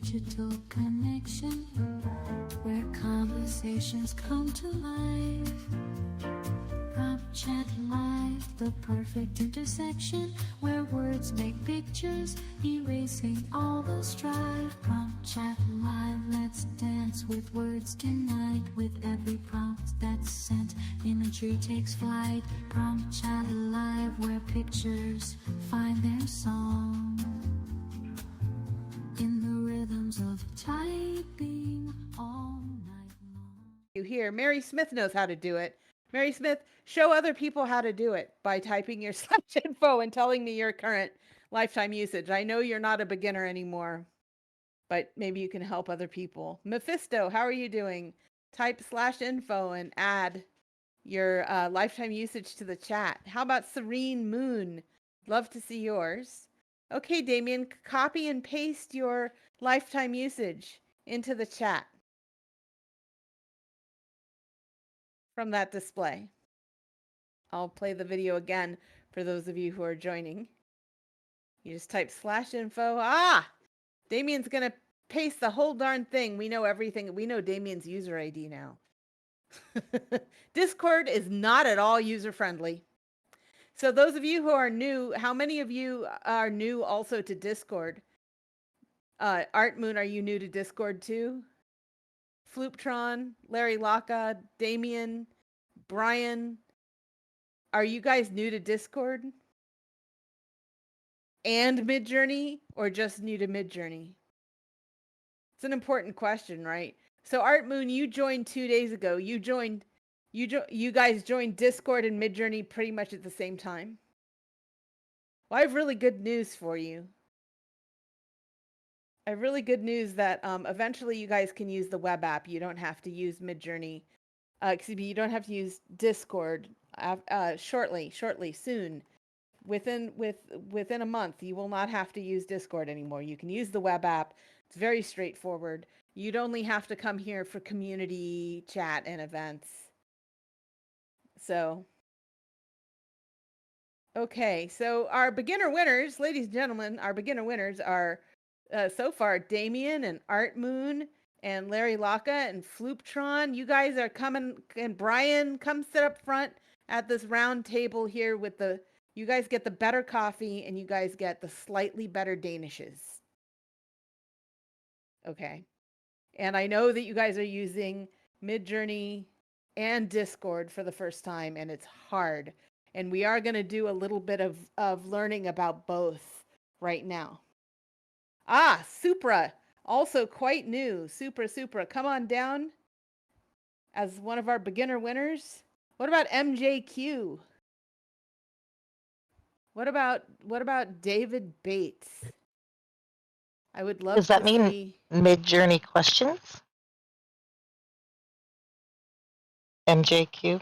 digital connection where conversations come to life. Prompt Chat Live, the perfect intersection where words make pictures, erasing all the strife. Prompt Chat Live, let's dance with words tonight. With every prompt that's sent, imagery takes flight. Prompt Chat Live, where pictures find their song in the rhythms of typing all night long. You hear Mary Smith knows how to do it. Mary Smith, show other people how to do it by typing your /info and telling me your current lifetime usage. I know you're not a beginner anymore, but maybe you can help other people. Mephisto, how are you doing? Type /info and add your lifetime usage to the chat. How about Serene Moon? Love to see yours. Okay, Damien, copy and paste your lifetime usage into the chat from that display. I'll play the video again for those of you who are joining. You just type /info. Ah, Damien's going to paste the whole darn thing. We know everything. We know Damien's user ID now. Discord is not at all user-friendly. So those of you who are new, how many of you are new also to Discord? Art Moon, are you new to Discord too? Flooptron, Larry Laka, Damien, Brian, are you guys new to Discord? And Midjourney, or just new to Midjourney? It's an important question, right? So Art Moon, you joined 2 days ago. You guys joined Discord and Midjourney pretty much at the same time. Well, I have really good news for you. I have really good news that eventually you guys can use the web app. You don't have to use Midjourney. Excuse me, you don't have to use Discord shortly, soon. Within a month, you will not have to use Discord anymore. You can use the web app. It's very straightforward. You'd only have to come here for community chat and events. So, okay. So our beginner winners, ladies and gentlemen, our beginner winners are so far Damien and Art Moon and Larry Laka and Flooptron. You guys are coming, and Brian, come sit up front at this round table here with the. You guys get the better coffee and you guys get the slightly better Danishes. Okay. And I know that you guys are using Midjourney and Discord for the first time, and it's hard. And we are going to do a little bit of learning about both right now. Ah, Supra, also quite new. Supra, come on down as one of our beginner winners. What about MJQ? What about David Bates? I would love to see. Does that mean Midjourney questions? MJQ?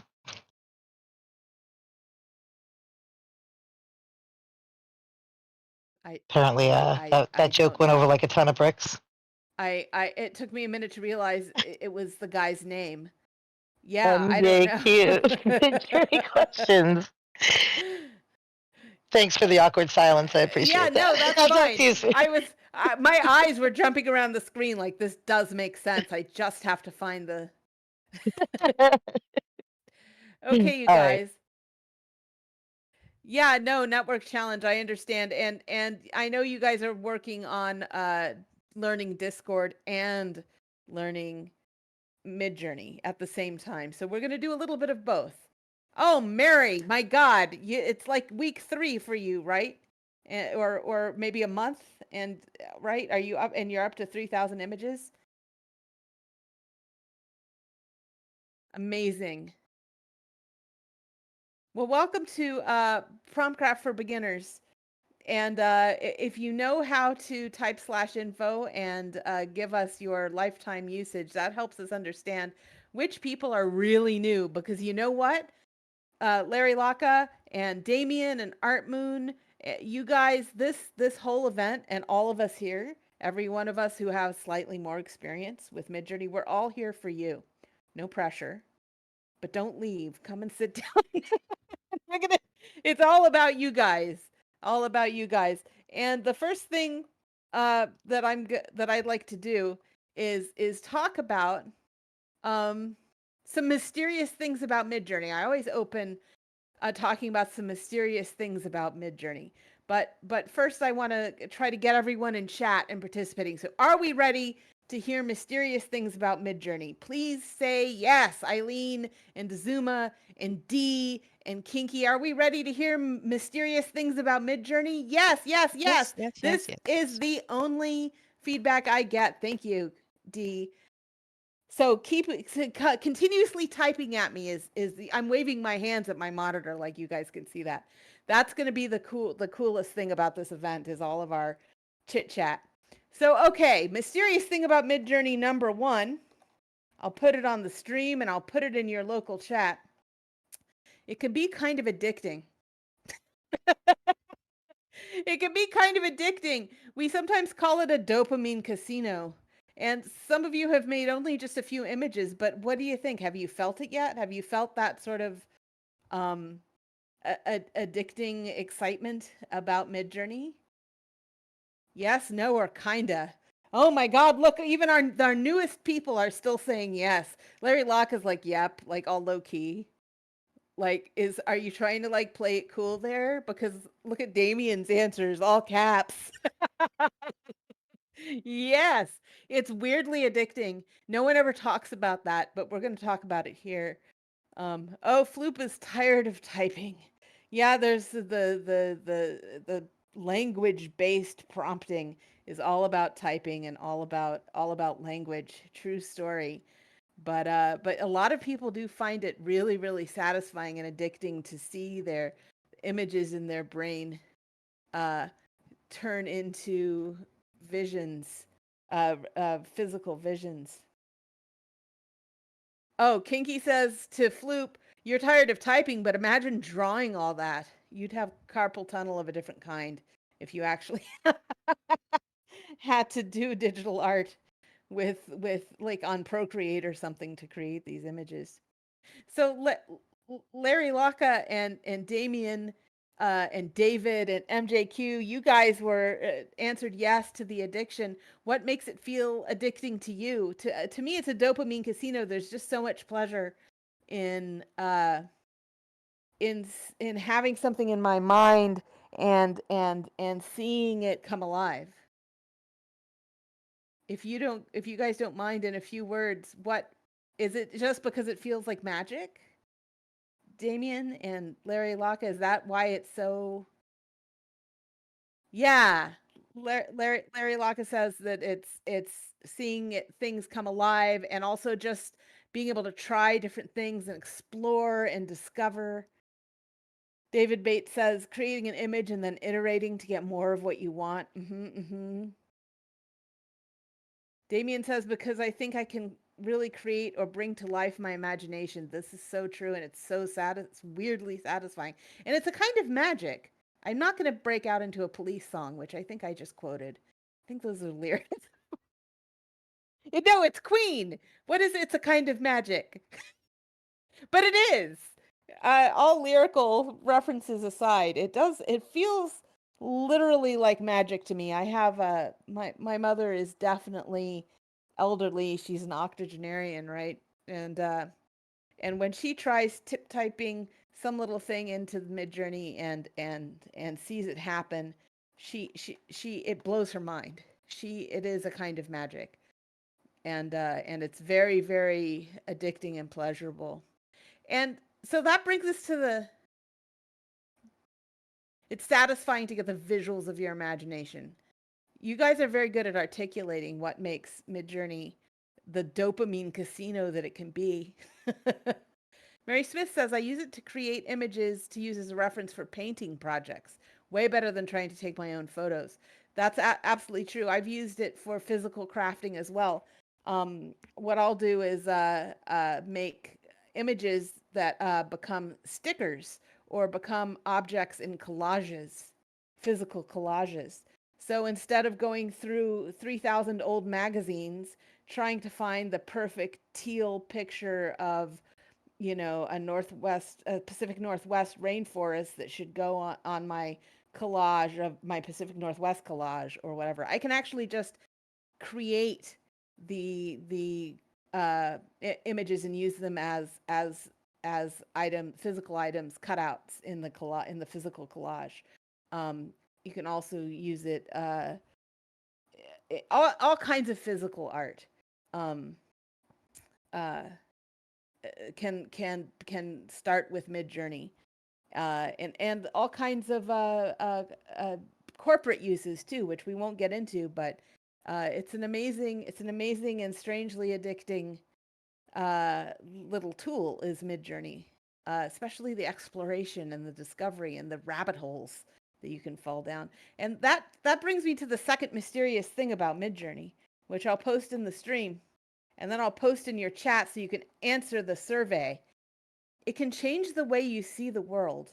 Apparently, that joke went over like a ton of bricks. It took me a minute to realize it was the guy's name. Yeah, MJQ. Midjourney questions. Thanks for the awkward silence. I appreciate that. Yeah, no, that's fine. My eyes were jumping around the screen like this does make sense. I just have to find the. Okay, you guys. Right. Yeah, no, network challenge. I understand, and I know you guys are working on learning Discord and learning Midjourney at the same time. So we're going to do a little bit of both. Oh, Mary, my God, it's like week 3 for you, right? Or maybe a month, and right? Are you up? And you're up to 3,000 images. Amazing. Well, welcome to PromptCraft for Beginners. And if you know how to type /info and give us your lifetime usage, that helps us understand which people are really new. Because you know what? Larry Laka and Damien and Art Moon, you guys, this whole event and all of us here, every one of us who have slightly more experience with Midjourney, we're all here for you. No pressure, but don't leave. Come and sit down. It's all about you guys. All about you guys. And the first thing that I'd like to do is talk about um some mysterious things about Midjourney. I always open talking about some mysterious things about Midjourney. But first, I want to try to get everyone in chat and participating. So, are we ready to hear mysterious things about Midjourney? Please say yes, Eileen and Zuma and Dee and Kinky. Are we ready to hear mysterious things about Midjourney? Yes, yes, yes. This is the only feedback I get. Thank you, Dee. So continuously typing at me is the I'm waving my hands at my monitor like you guys can see that. That's going to be the coolest thing about this event is all of our chit chat. So okay, mysterious thing about Midjourney number 1. I'll put it on the stream and I'll put it in your local chat. It can be kind of addicting. It can be kind of addicting. We sometimes call it a dopamine casino. And some of you have made only just a few images, but what do you think? Have you felt it yet? Have you felt that sort of um, addicting excitement about Midjourney? Yes, no, or kinda. Oh my God, look, even our newest people are still saying yes. Larry Locke is like, yep, like all low key. Like, are you trying to like play it cool there? Because look at Damien's answers, all caps. Yes, it's weirdly addicting. No one ever talks about that, but we're going to talk about it here. Oh, Floop is tired of typing. Yeah, there's the language-based prompting is all about typing and all about language. True story. But a lot of people do find it really, really satisfying and addicting to see their images in their brain uh, turn into visions, physical visions. Oh, Kinky says to Floop, you're tired of typing, but imagine drawing all that. You'd have carpal tunnel of a different kind if you actually had to do digital art with like on Procreate or something to create these images. So Larry Locke and Damien and David and MJQ, you guys were answered yes to the addiction. What makes it feel addicting to you? To me, it's a dopamine casino. There's just so much pleasure in in having something in my mind and seeing it come alive. If you guys don't mind, in a few words, what is it? Just because it feels like magic? Damien and Larry Locke, is that why it's so? Yeah, Larry Locke says that it's seeing things come alive and also just being able to try different things and explore and discover. David Bates says creating an image and then iterating to get more of what you want. Damien says, because I think I can really create or bring to life my imagination. This is so true, and it's so sad. It's weirdly satisfying. And it's a kind of magic. I'm not going to break out into a Police song, which I think I just quoted. I think those are lyrics. No, it's Queen. What is it? It's a kind of magic. But it is. All lyrical references aside, it feels literally like magic to me. I have my mother is definitely elderly. She's an octogenarian, right? And when she tries typing some little thing into the Midjourney and sees it happen, she it blows her mind. It is a kind of magic. And it's very, very addicting and pleasurable. And so that brings us to it's satisfying to get the visuals of your imagination. You guys are very good at articulating what makes Midjourney the dopamine casino that it can be. Mary Smith says, I use it to create images to use as a reference for painting projects. Way better than trying to take my own photos. That's absolutely true. I've used it for physical crafting as well. What I'll do is make images that become stickers or become objects in collages, physical collages. So instead of going through 3,000 old magazines trying to find the perfect teal picture of, a Pacific Northwest rainforest that should go on my collage of my Pacific Northwest collage or whatever. I can actually just create the images and use them as physical items, cutouts in the physical collage. You can also use it all kinds of physical art. Um, uh, can start with Midjourney, and all kinds of corporate uses too, which we won't get into, but it's an amazing and strangely addicting little tool is Midjourney, especially the exploration and the discovery and the rabbit holes that you can fall down. And that brings me to the second mysterious thing about Midjourney, which I'll post in the stream, and then I'll post in your chat so you can answer the survey. It can change the way you see the world.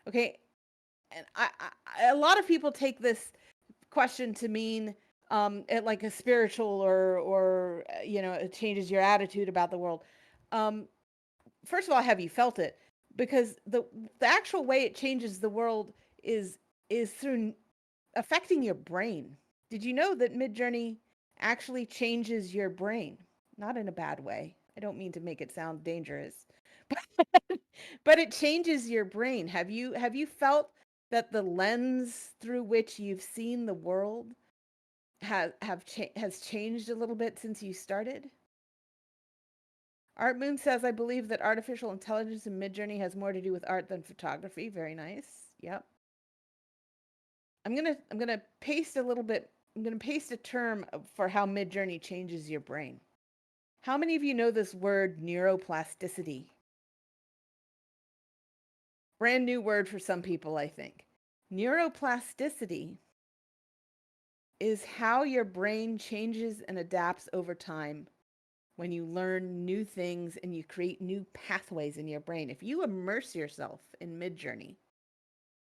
Okay, and a lot of people take this question to mean like a spiritual or it changes your attitude about the world. First of all, have you felt it? Because the actual way it changes the world is through affecting your brain. Did you know that Midjourney actually changes your brain? Not in a bad way. I don't mean to make it sound dangerous, but it changes your brain. Have you felt that the lens through which you've seen the world has changed a little bit since you started? Art Moon says, I believe that artificial intelligence in Midjourney has more to do with art than photography. Very nice. Yep. I'm gonna paste a little bit. I'm gonna paste a term for how Midjourney changes your brain. How many of you know this word neuroplasticity? Brand new word for some people, I think. Neuroplasticity is how your brain changes and adapts over time when you learn new things and you create new pathways in your brain. If you immerse yourself in Midjourney,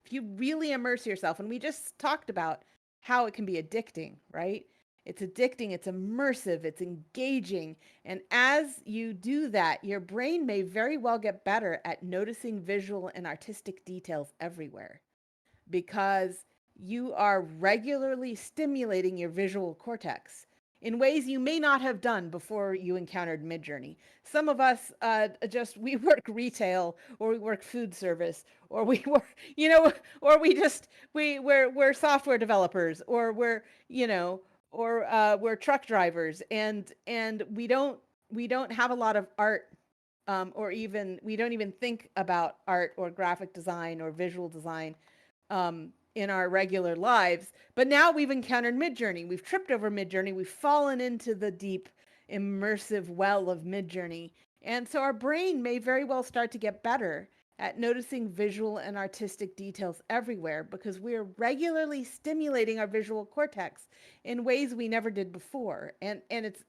if you really immerse yourself, and we just talked about how it can be addicting, right? It's addicting, it's immersive, it's engaging. And as you do that, your brain may very well get better at noticing visual and artistic details everywhere because you are regularly stimulating your visual cortex in ways you may not have done before you encountered Midjourney. Some of us we work retail, or we work food service, or we work, or we're software developers, or we're truck drivers, and we don't have a lot of art, or even we don't even think about art or graphic design or visual design in our regular lives. But now we've encountered Midjourney. We've tripped over Midjourney. We've fallen into the deep, immersive well of Midjourney. And so our brain may very well start to get better at noticing visual and artistic details everywhere because we are regularly stimulating our visual cortex in ways we never did before. And it's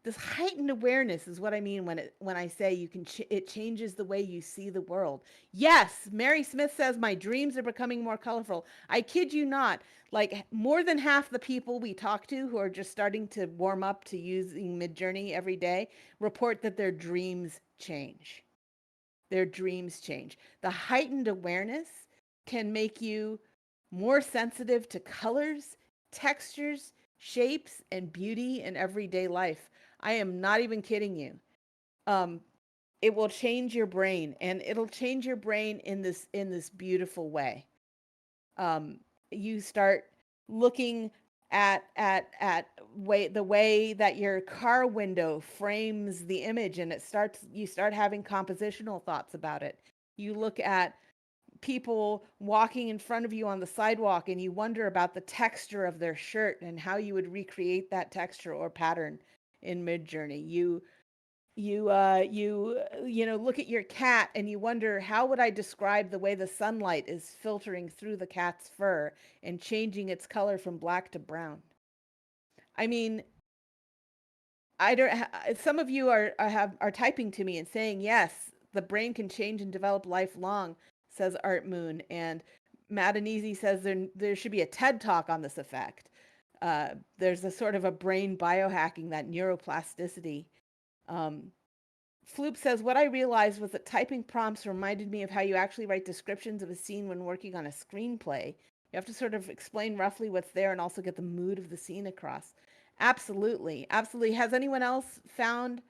this heightened awareness is what I mean when I say it changes the way you see the world. Yes, Mary Smith says my dreams are becoming more colorful. I kid you not. Like more than half the people we talk to who are just starting to warm up to using Midjourney every day report that their dreams change. Their dreams change. The heightened awareness can make you more sensitive to colors, textures, shapes, and beauty in everyday life. I am not even kidding you. Um, it will change your brain, and it'll change your brain in this beautiful way. You start looking at the way that your car window frames the image, and you start having compositional thoughts about it. You look at people walking in front of you on the sidewalk and you wonder about the texture of their shirt and how you would recreate that texture or pattern in Midjourney. You look at your cat and you wonder, how would I describe the way the sunlight is filtering through the cat's fur and changing its color from black to brown? I mean, I don't. Some of you are typing to me and saying yes, the brain can change and develop lifelong, says Art Moon, and Madanese says there should be a TED talk on this effect. There's a sort of a brain biohacking, that neuroplasticity. Floop says, what I realized was that typing prompts reminded me of how you actually write descriptions of a scene when working on a screenplay. You have to sort of explain roughly what's there and also get the mood of the scene across. Absolutely. Absolutely. Has anyone else found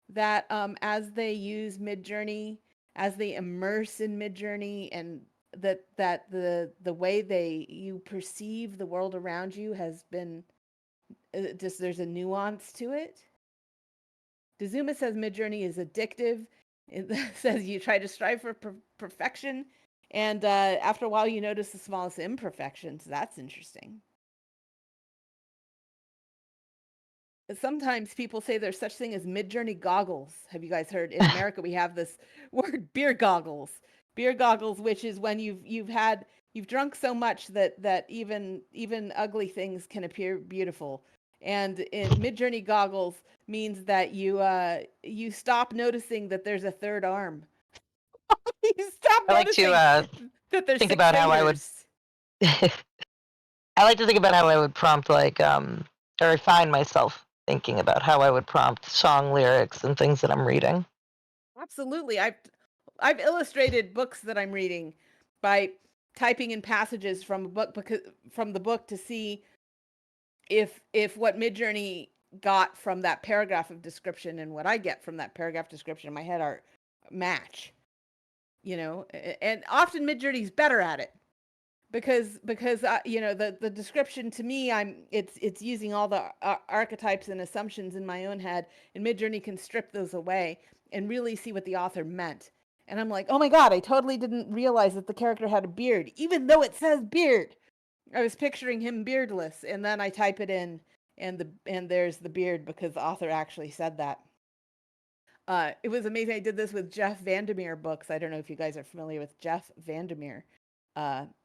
that as they use Midjourney, as they immerse in Midjourney, and that the way you perceive the world around you has been just there's a nuance to it? Dazuma says Midjourney is addictive. It says you try to strive for perfection, and after a while you notice the smallest imperfections. That's interesting. Sometimes people say there's such thing as Midjourney goggles. Have you guys heard? In America, we have this word beer goggles. Beer goggles, which is when you've drunk so much that even ugly things can appear beautiful. And in Midjourney goggles means that you stop noticing that there's a third arm. You stop I like noticing to that there's think 6 about how I would. fingers. I like to think about how I would prompt, like, or I find myself thinking about how I would prompt song lyrics and things that I'm reading. Absolutely. I've illustrated books that I'm reading by typing in passages from a book from the book to see if what Midjourney got from that paragraph of description and what I get from that paragraph description in my head are match. You know, and often Midjourney's better at it because you know the description to me it's using all the archetypes and assumptions in my own head, and Midjourney can strip those away and really see what the author meant. And I'm like, oh my god, I totally didn't realize that the character had a beard, even though it says beard. I was picturing him beardless, and then I type it in, and there's the beard because the author actually said that. It was amazing. I did this with Jeff Vandermeer books. I don't know if you guys are familiar with Jeff Vandermeer.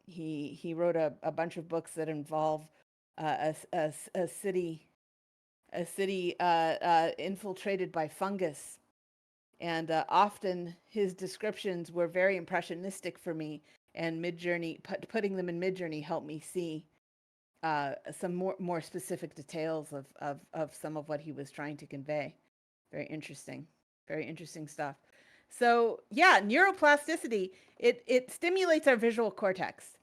He wrote a bunch of books that involve a city infiltrated by fungus, and often his descriptions were very impressionistic for me. And Midjourney, putting them in Midjourney, helped me see some more specific details of some of what he was trying to convey. Very interesting. Very interesting stuff. So yeah, neuroplasticity, it stimulates our visual cortex.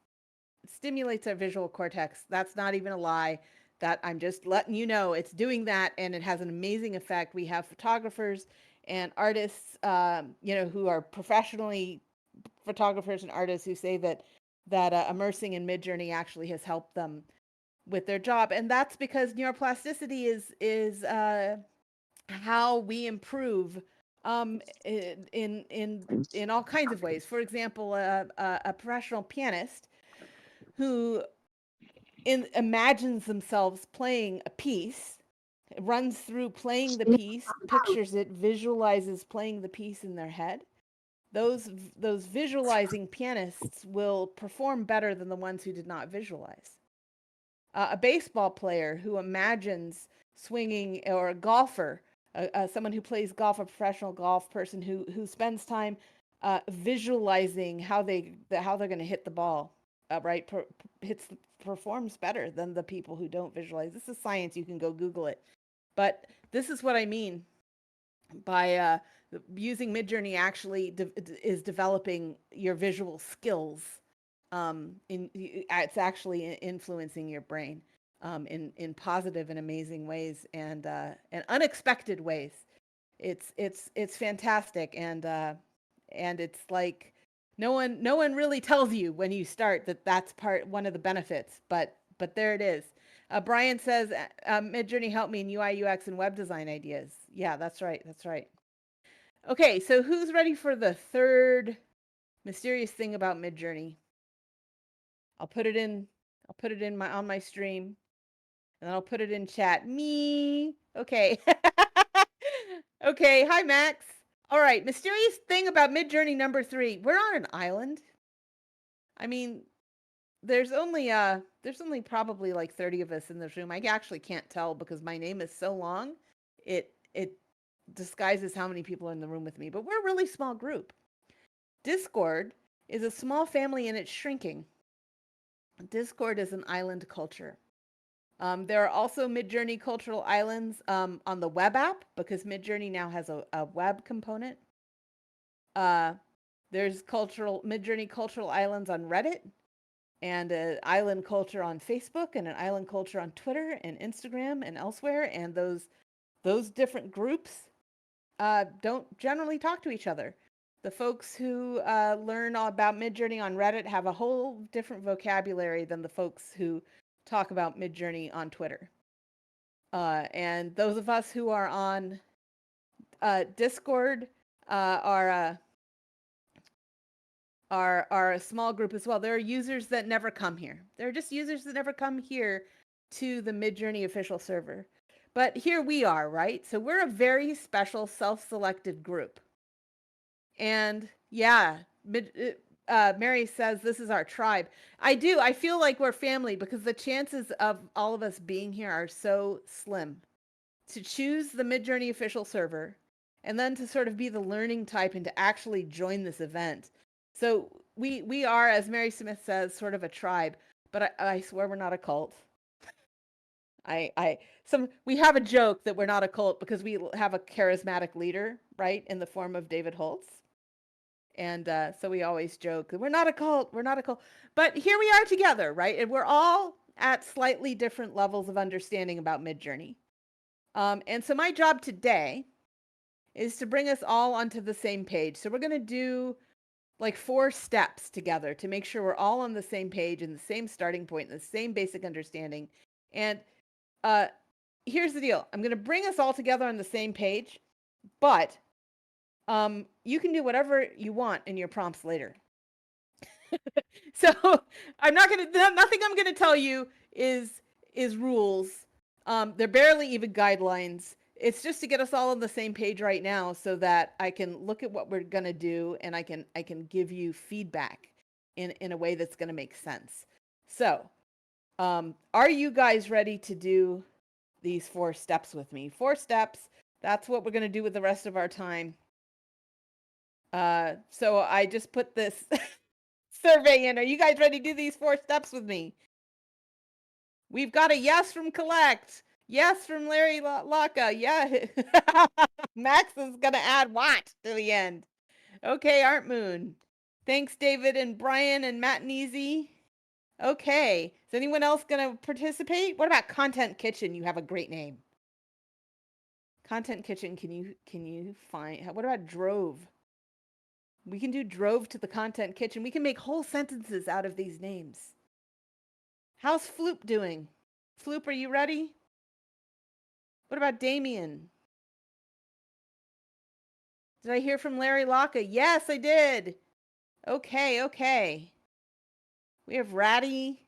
It stimulates our visual cortex. That's not even a lie. That I'm just letting you know it's doing that, and it has an amazing effect. We have photographers and artists, you know, who are professionally photographers and artists who say that immersing in Midjourney actually has helped them with their job, and that's because neuroplasticity is how we improve in all kinds of ways. For example, a professional pianist who imagines themselves playing a piece, runs through playing the piece, pictures it, visualizes playing the piece in their head. Those visualizing pianists will perform better than the ones who did not visualize. A baseball player who imagines swinging, or a golfer, someone who plays golf, a professional golf person who spends time visualizing how they're going to hit the ball, right? Performs better than the people who don't visualize. This is science. You can go Google it. But this is what I mean by using Midjourney. Actually is developing your visual skills. It's actually influencing your brain in positive and amazing ways, and unexpected ways. It's fantastic, and it's like no one really tells you when you start that that's one of the benefits, but there it is. Brian says Midjourney helped me in UI UX and web design ideas. Yeah, that's right. Okay, so who's ready for the third mysterious thing about Midjourney? I'll put it in on my stream, and I'll put it in chat. Me. Okay. Okay, hi Max. All right, mysterious thing about Midjourney number 3. We're on an island. I mean, there's only probably like 30 of us in this room. I actually can't tell because my name is so long. It disguises how many people are in the room with me, but we're a really small group. Discord is a small family and it's shrinking. Discord is an island culture. There are also Midjourney cultural islands on the web app, because Midjourney now has a web component. There's Midjourney cultural islands on Reddit, and an island culture on Facebook, and an island culture on Twitter and Instagram and elsewhere. And those different groups don't generally talk to each other. The folks who learn all about Midjourney on Reddit have a whole different vocabulary than the folks who talk about Midjourney on Twitter. And those of us who are on Discord are a small group as well. There are users that never come here. There are just users that never come here to the Midjourney official server. But here we are, right? So we're a very special self-selected group. And yeah, Mary says this is our tribe. I do. I feel like we're family, because the chances of all of us being here are so slim. To choose the Midjourney official server, and then to sort of be the learning type and to actually join this event. So we are, as Mary Smith says, sort of a tribe, but I swear we're not a cult. We have a joke that we're not a cult because we have a charismatic leader, right, in the form of David Holtz. And so we always joke, we're not a cult, we're not a cult. But here we are together, right? And we're all at slightly different levels of understanding about Midjourney. And so my job today is to bring us all onto the same page. So we're going to do like 4 steps together to make sure we're all on the same page and the same starting point and the same basic understanding. And here's the deal. I'm going to bring us all together on the same page, but you can do whatever you want in your prompts later. So nothing I'm going to tell you is rules. They're barely even guidelines. It's just to get us all on the same page right now, so that I can look at what we're going to do, and I can give you feedback in a way that's going to make sense. So, are you guys ready to do these 4 steps with me? 4 steps. That's what we're going to do with the rest of our time. So I just put this survey in. Are you guys ready to do these 4 steps with me? We've got a yes from Collect. Yes from Larry Laka. Yeah. Max is going to add what to the end. Okay, Art Moon. Thanks, David and Brian and Matt Neasy. Okay. Is anyone else going to participate? What about Content Kitchen? You have a great name. Content Kitchen, can you find... What about Drove? We can do Drove to the Content Kitchen. We can make whole sentences out of these names. How's Floop doing? Floop, are you ready? What about Damien? Did I hear from Larry Laka? Yes, I did. Okay. We have Ratty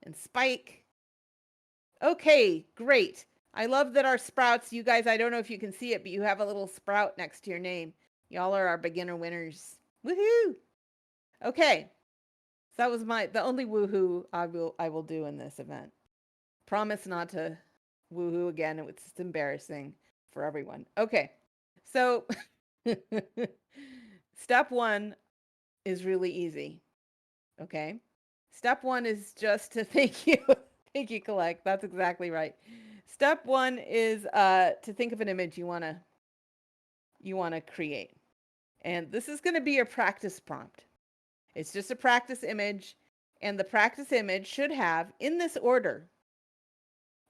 and Spike. Okay, great. I love that our sprouts, you guys, I don't know if you can see it, but you have a little sprout next to your name. Y'all are our beginner winners. Woohoo! Okay. So that was the only woohoo I will do in this event. Promise not to woohoo again. It's embarrassing for everyone. Okay. So step 1 is really easy. Okay. Step 1 is just to thank you. Thank you, Collect. That's exactly right. Step 1 is to think of an image you want to create. And this is going to be your practice prompt. It's just a practice image, and the practice image should have, in this order,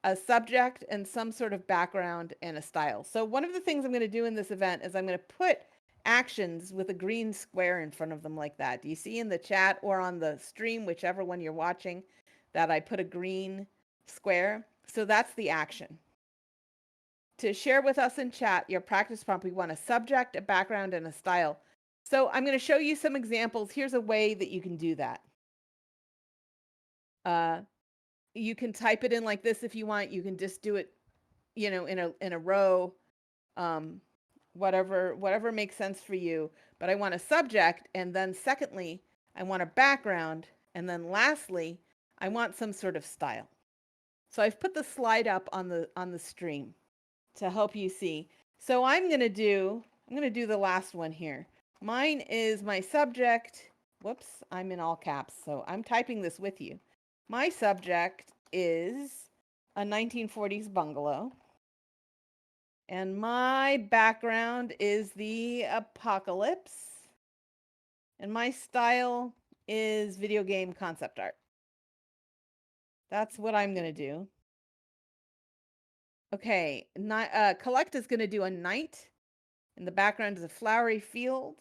a subject and some sort of background and a style. So one of the things I'm going to do in this event is I'm going to put actions with a green square in front of them like that. Do you see in the chat or on the stream, whichever one you're watching, that I put a green square? So that's the action. To share with us in chat your practice prompt, we want a subject, a background, and a style. So I'm going to show you some examples. Here's a way that you can do that. You can type it in like this if you want. You can just do it, in a row, whatever makes sense for you. But I want a subject, and then secondly, I want a background, and then lastly, I want some sort of style. So I've put the slide up on the stream to help you see. So I'm going to do the last one here. Mine is my subject. Whoops, I'm in all caps, so I'm typing this with you. My subject is a 1940s bungalow. And my background is the apocalypse. And my style is video game concept art. That's what I'm going to do. Okay, Collect is going to do a night. In the background is a flowery field.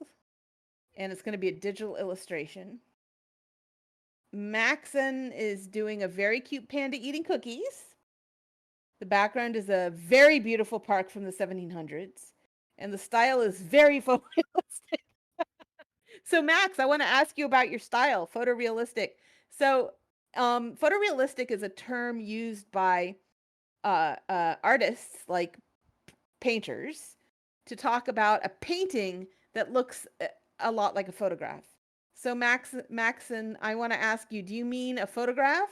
And it's going to be a digital illustration. Maxon is doing a very cute panda eating cookies. The background is a very beautiful park from the 1700s. And the style is very photorealistic. So Max, I want to ask you about your style, photorealistic. So photorealistic is a term used by artists like painters to talk about a painting that looks a lot like a photograph. So Maxon, I want to ask you, do you mean a photograph?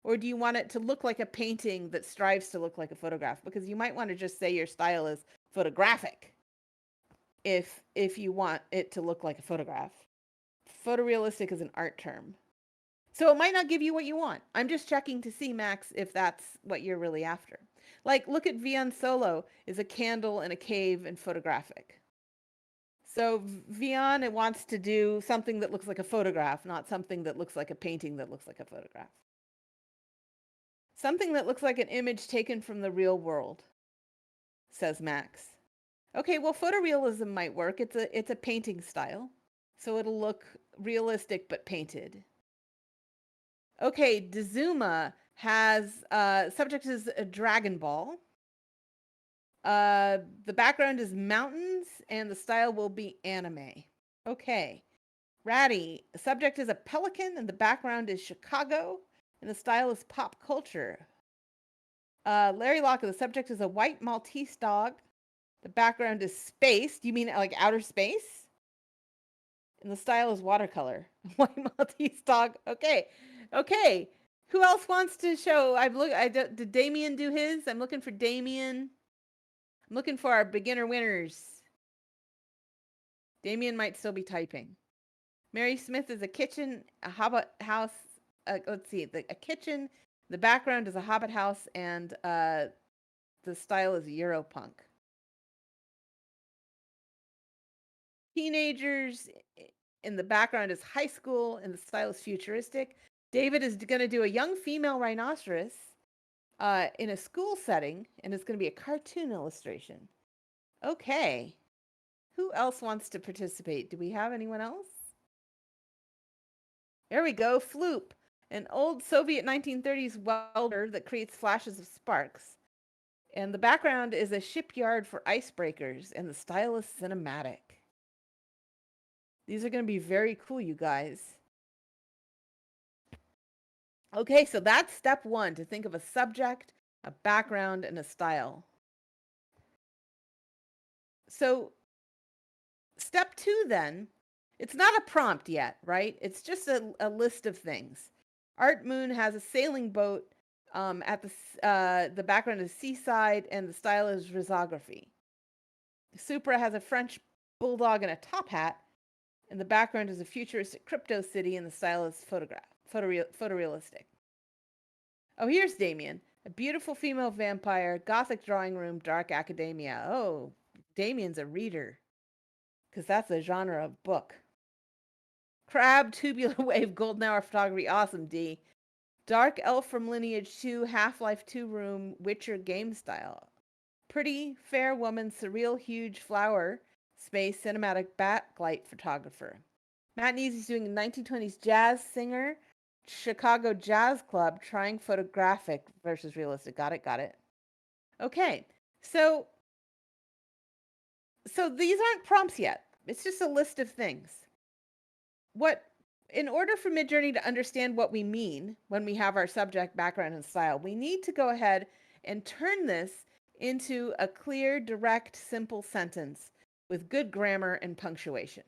Or do you want it to look like a painting that strives to look like a photograph? Because you might want to just say your style is photographic if you want it to look like a photograph. Photorealistic is an art term. So it might not give you what you want. I'm just checking to see, Max, if that's what you're really after. Like, look at Vion Solo is a candle in a cave and photographic. So Vion, it wants to do something that looks like a photograph, not something that looks like a painting that looks like a photograph. Something that looks like an image taken from the real world, says Max. Okay, well, photorealism might work. It's a painting style, so it'll look realistic but painted. Okay, Dezuma has subject is a Dragon Ball. The background is mountains, and the style will be anime. Okay, Ratty, the subject is a pelican, and the background is Chicago, and the style is pop culture. Larry Locker, the subject is a white Maltese dog. The background is space. Do you mean like outer space? And the style is watercolor. White Maltese dog. Okay. Okay. Who else wants to show? Did Damien do his? I'm looking for Damien. I'm looking for our beginner winners. Damien might still be typing. Mary Smith is a kitchen, a hobbit house. Let's see, a kitchen. The background is a hobbit house, and the style is Europunk. Teenagers in the background is high school, and the style is futuristic. David is going to do a young female rhinoceros in a school setting, and it's going to be a cartoon illustration. Okay. Who else wants to participate? Do we have anyone else? There we go. Floop, an old Soviet 1930s welder that creates flashes of sparks. And the background is a shipyard for icebreakers, and the style is cinematic. These are going to be very cool, you guys. Okay, so that's step one, to think of a subject, a background, and a style. So step two then, it's not a prompt yet, right? It's just a list of things. Art Moon has a sailing boat at the background is seaside, and the style is risography. Supra has a French bulldog and a top hat, and the background is a futuristic crypto city, and the style is photorealistic. Oh, here's Damien. A beautiful female vampire, gothic drawing room, dark academia. Oh, Damien's a reader, because that's a genre of book. Crab, tubular wave, golden hour photography. Awesome, D. Dark elf from Lineage 2, Half-Life 2 room, Witcher game style. Pretty, fair woman, surreal, huge flower, space, cinematic backlight photographer. Matt Neezy's doing a 1920s jazz singer, Chicago Jazz Club, trying photographic versus realistic. Got it. Okay, so these aren't prompts yet. It's just a list of things. In order for Midjourney to understand what we mean when we have our subject, background, and style, we need to go ahead and turn this into a clear, direct, simple sentence with good grammar and punctuation.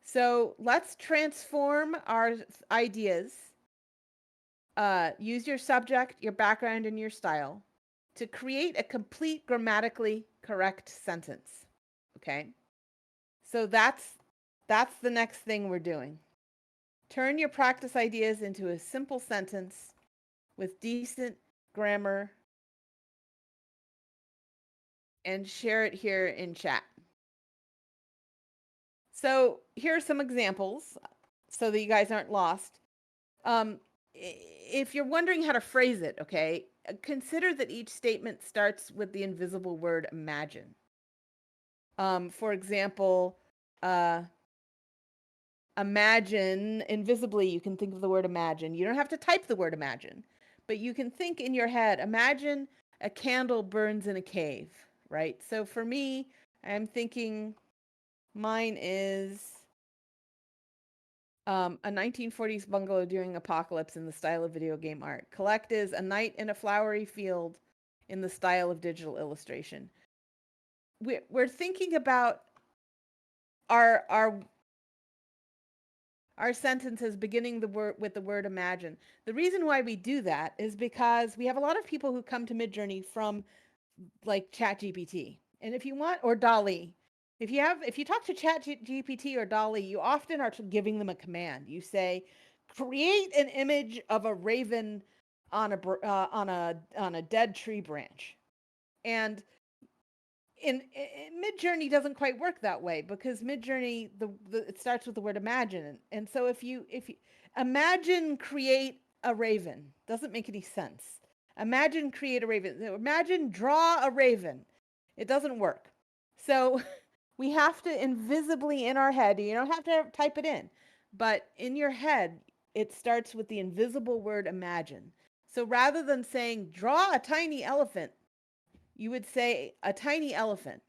So let's transform our ideas. Use your subject, your background, and your style to create a complete grammatically correct sentence. Okay? So that's the next thing we're doing. Turn your practice ideas into a simple sentence with decent grammar and share it here in chat. So here are some examples so that you guys aren't lost. If you're wondering how to phrase it, okay, consider that each statement starts with the invisible word imagine. For example, imagine, invisibly, you can think of the word imagine. You don't have to type the word imagine, but you can think in your head, imagine a candle burns in a cave, right? So for me, I'm thinking mine is a 1940s bungalow during apocalypse in the style of video game art. Collect is a night in a flowery field in the style of digital illustration. We're thinking about our sentences beginning with the word imagine. The reason why we do that is because we have a lot of people who come to Midjourney from like ChatGPT. And if you want, or DALL-E, if you talk to ChatGPT or DALL-E, you often are giving them a command. You say, create an image of a raven on a dead tree branch. And in Midjourney doesn't quite work that way because Midjourney it starts with the word imagine, and so if you imagine create a raven, doesn't make any sense. Imagine create a raven. Imagine draw a raven. It doesn't work. So we have to invisibly in our head. You don't have to type it in, but in your head it starts with the invisible word imagine. So rather than saying draw a tiny elephant, you would say a tiny elephant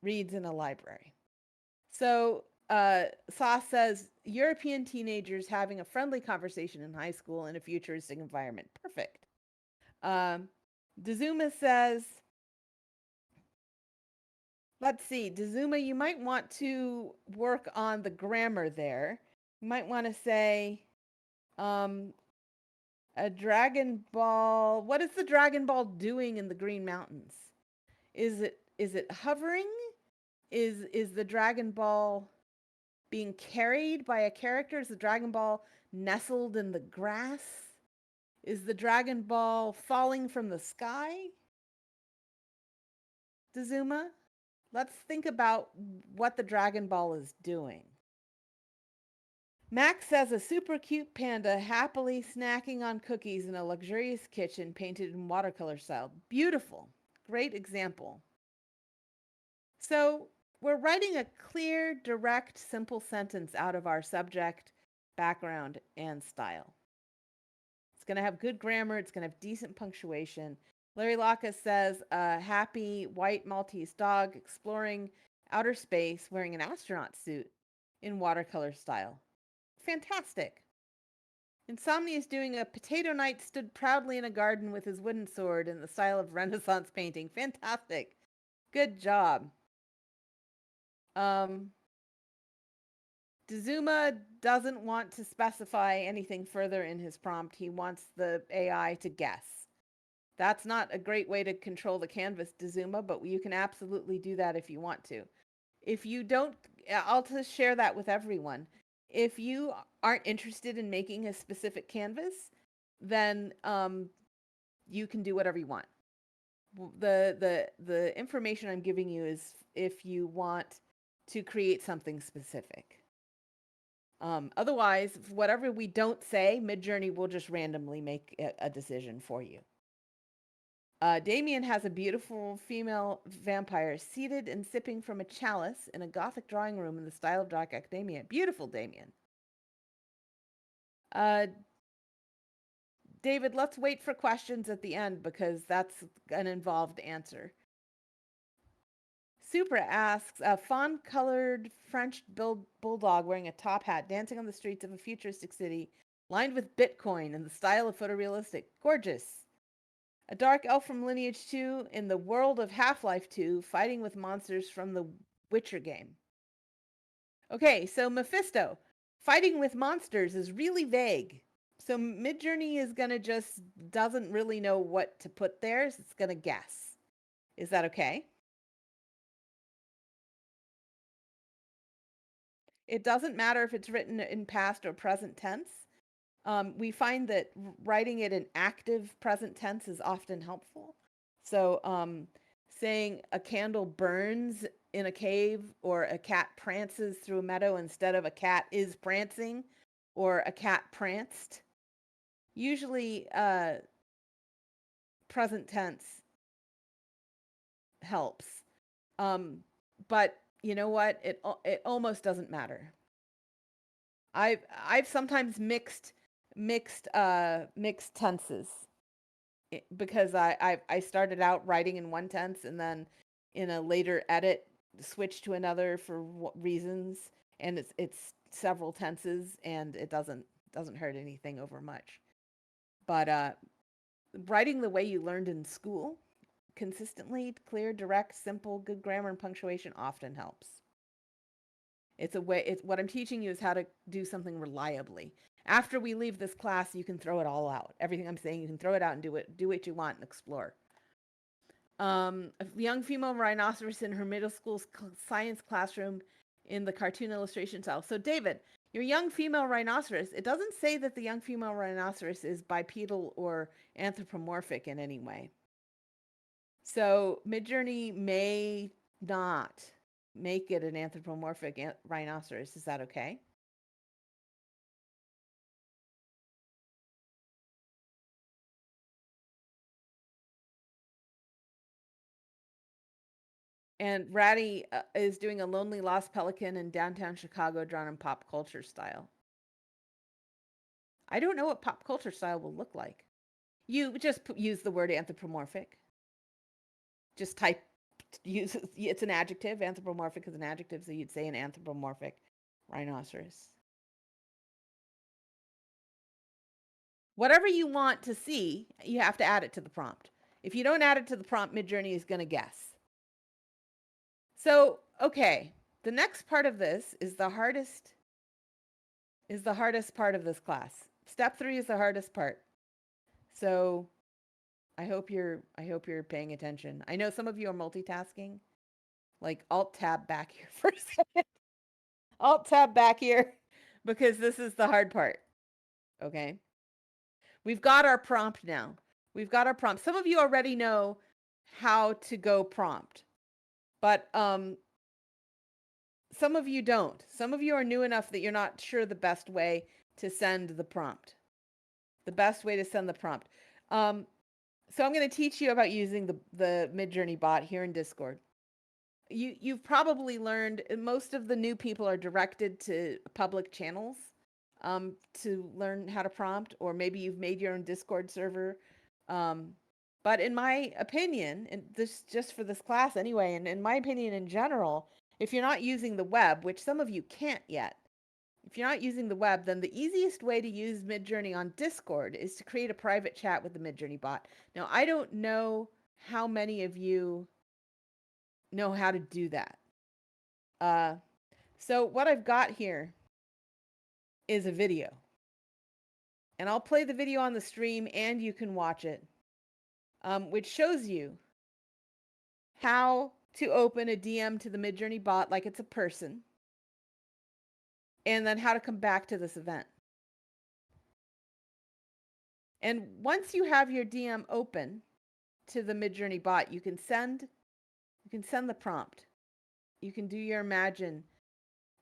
reads in a library. So Sauce says European teenagers having a friendly conversation in high school in a futuristic environment. Perfect. Dezuma says, let's see, Dezuma, you might want to work on the grammar there. You might want to say a Dragon Ball. What is the Dragon Ball doing in the Green Mountains? Is it hovering? Is the Dragon Ball being carried by a character? Is the Dragon Ball nestled in the grass? Is the Dragon Ball falling from the sky? Dezuma, let's think about what the Dragon Ball is doing. Max says a super cute panda happily snacking on cookies in a luxurious kitchen painted in watercolor style. Beautiful. Great example. So we're writing a clear, direct, simple sentence out of our subject, background, and style. It's going to have good grammar. It's going to have decent punctuation. Larry Lacus says a happy white Maltese dog exploring outer space wearing an astronaut suit in watercolor style. Fantastic. Insomnia is doing a potato knight stood proudly in a garden with his wooden sword in the style of Renaissance painting. Fantastic. Good job. Dezuma doesn't want to specify anything further in his prompt. He wants the AI to guess. That's not a great way to control the canvas, Dezuma, but you can absolutely do that if you want to. If you don't, I'll just share that with everyone. If you aren't interested in making a specific canvas, then you can do whatever you want. The information I'm giving you is if you want to create something specific. Otherwise, whatever we don't say, Midjourney will just randomly make a decision for you. Damien has a beautiful female vampire seated and sipping from a chalice in a gothic drawing room in the style of Dark Academia. Beautiful, Damien. David, let's wait for questions at the end because that's an involved answer. Supra asks, a fawn-colored French bulldog wearing a top hat dancing on the streets of a futuristic city lined with Bitcoin in the style of photorealistic. Gorgeous. A dark elf from Lineage 2 in the world of Half-Life 2 fighting with monsters from the Witcher game. Okay, so Mephisto. Fighting with monsters is really vague. So Midjourney is going to doesn't really know what to put there. So it's going to guess. Is that okay? It doesn't matter if it's written in past or present tense. We find that writing it in active present tense is often helpful. So saying a candle burns in a cave, or a cat prances through a meadow, instead of a cat is prancing or a cat pranced. Usually present tense helps. But you know what? It almost doesn't matter. I've sometimes mixed tenses, because I started out writing in one tense, and then in a later edit switched to another for reasons, and it's several tenses, and it doesn't hurt anything over much. But writing the way you learned in school, consistently, clear, direct, simple, good grammar and punctuation, often helps. It's a way. It's what I'm teaching you is how to do something reliably. After we leave this class, you can throw it all out. Everything I'm saying, you can throw it out and do what you want and explore. A young female rhinoceros in her middle school science classroom in the cartoon illustration style. So, David, your young female rhinoceros, it doesn't say that the young female rhinoceros is bipedal or anthropomorphic in any way. So, Midjourney may not make it an anthropomorphic rhinoceros. Is that okay? And Ratty is doing a lonely lost pelican in downtown Chicago drawn in pop culture style. I don't know what pop culture style will look like. You just use the word anthropomorphic. Just type, use, it's an adjective. Anthropomorphic is an adjective, so you'd say an anthropomorphic rhinoceros. Whatever you want to see, you have to add it to the prompt. If you don't add it to the prompt, Midjourney is going to guess. So, okay, the next part of this is the hardest part of this class. Step 3 is the hardest part. So, I hope you're paying attention. I know some of you are multitasking. Like Alt Tab back here for a second. Alt Tab back here, because this is the hard part. Okay? We've got our prompt now. We've got our prompt. Some of you already know how to go prompt. But some of you don't. Some of you are new enough that you're not sure the best way to send the prompt. The best way to send the prompt. So I'm going to teach you about using the Midjourney bot here in Discord. You've probably learned, most of the new people are directed to public channels to learn how to prompt, or maybe you've made your own Discord server. But in my opinion, and this just for this class anyway, and in my opinion in general, if you're not using the web, which some of you can't yet, if you're not using the web, then the easiest way to use Midjourney on Discord is to create a private chat with the Midjourney bot. Now, I don't know how many of you know how to do that. So what I've got here is a video. And I'll play the video on the stream and you can watch it, which shows you how to open a DM to the Midjourney bot like it's a person, and then how to come back to this event. And once you have your DM open to the Midjourney bot, you can send the prompt. You can do your imagine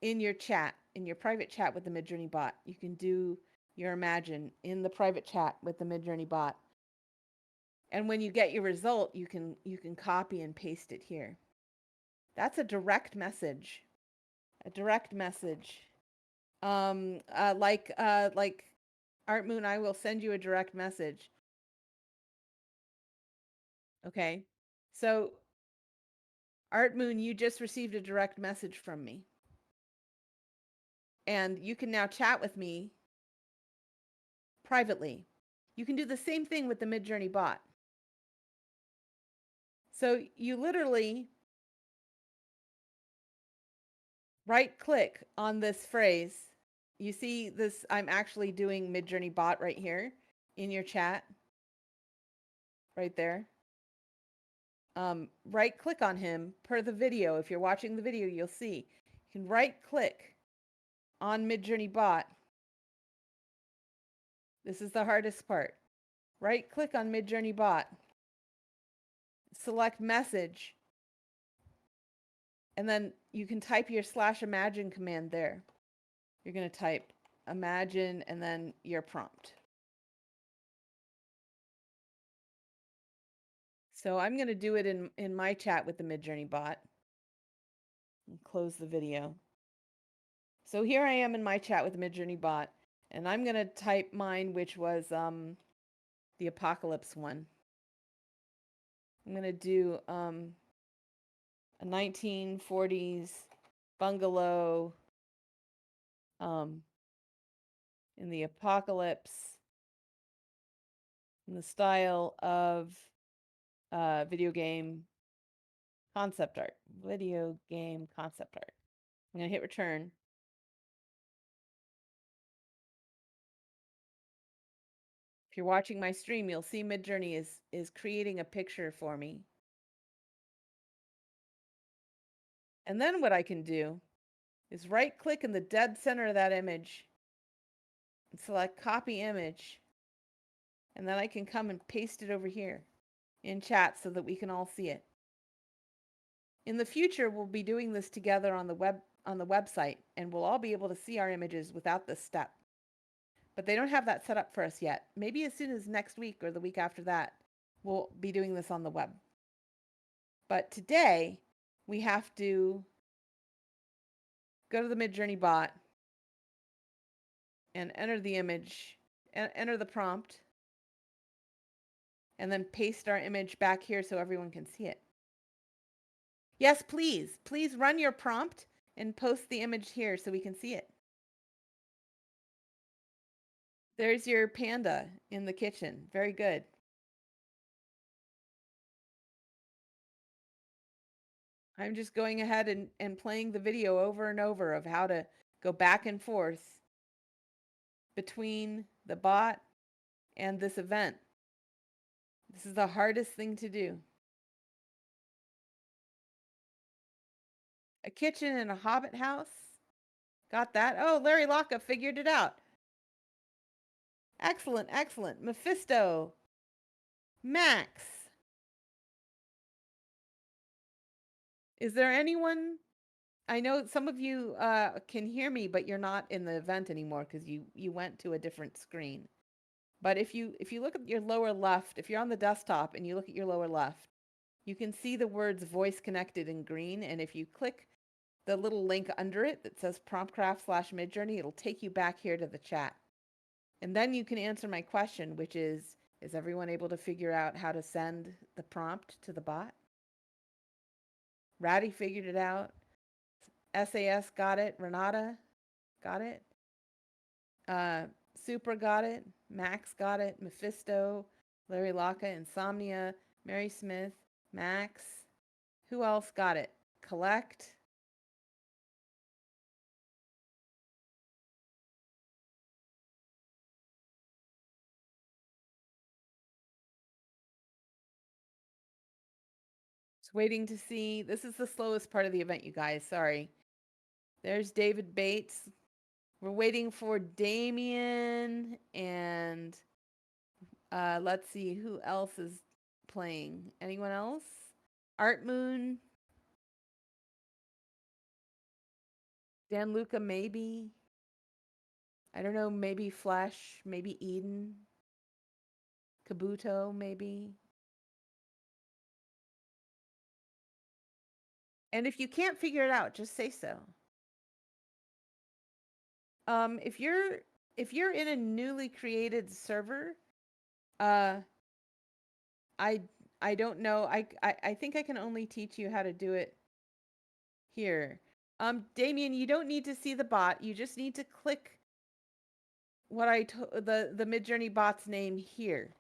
in your chat, in your private chat with the Midjourney bot. You can do your imagine in the private chat with the Midjourney bot. And when you get your result, you can copy and paste it here. That's a direct message. A direct message. Like Art Moon, I will send you a direct message. Okay. So Art Moon, you just received a direct message from me. And you can now chat with me privately. You can do the same thing with the Midjourney bot. So you literally right-click on this phrase. You see this, I'm actually doing Midjourney bot right here in your chat. Right there. Right-click on him per the video. If you're watching the video, you'll see. You can right-click on Midjourney bot This is the hardest part. Right click on Midjourney bot. Select message. And then you can type your /imagine command there. You're going to type imagine and then your prompt. So I'm going to do it in my chat with the Midjourney bot. And close the video. So here I am in my chat with the Midjourney bot, and I'm going to type mine, which was the apocalypse one. I'm going to do a 1940s bungalow in the apocalypse in the style of video game concept art. Video game concept art. I'm going to hit return. If you're watching my stream, you'll see Midjourney is creating a picture for me. And then what I can do is right click in the dead center of that image and select copy image. And then I can come and paste it over here in chat so that we can all see it. In the future, we'll be doing this together on the website, and we'll all be able to see our images without this step. But they don't have that set up for us yet. Maybe as soon as next week or the week after that, we'll be doing this on the web. But today, we have to go to the Midjourney bot and enter the image, enter the prompt, and then paste our image back here so everyone can see it. Yes, please. Please run your prompt and post the image here so we can see it. There's your panda in the kitchen. Very good. I'm just going ahead and playing the video over and over of how to go back and forth between the bot and this event. This is the hardest thing to do. A kitchen in a hobbit house. Got that? Oh, Larry Locke figured it out. Excellent, excellent. Mephisto. Max. Is there anyone? I know some of you can hear me, but you're not in the event anymore because you went to a different screen. But if you look at your lower left, if you're on the desktop and you look at your lower left, you can see the words voice connected in green. And if you click the little link under it that says PromptCraft/Midjourney, it'll take you back here to the chat. And then you can answer my question, which is everyone able to figure out how to send the prompt to the bot? Ratty figured it out. SAS got it. Renata got it. Supra got it. Max got it. Mephisto, Larry Locke, Insomnia, Mary Smith, Max. Who else got it? Collect. Just waiting to see. This is the slowest part of the event, you guys. Sorry. There's David Bates. We're waiting for Damien and let's see who else is playing. Anyone else? Art Moon. Dan Luca, maybe. I don't know, maybe Flesh, maybe Eden. Kabuto, maybe. And if you can't figure it out, just say so. If you're in a newly created server, I don't know. I think I can only teach you how to do it here. Damien, you don't need to see the bot. You just need to click what the Midjourney bot's name here.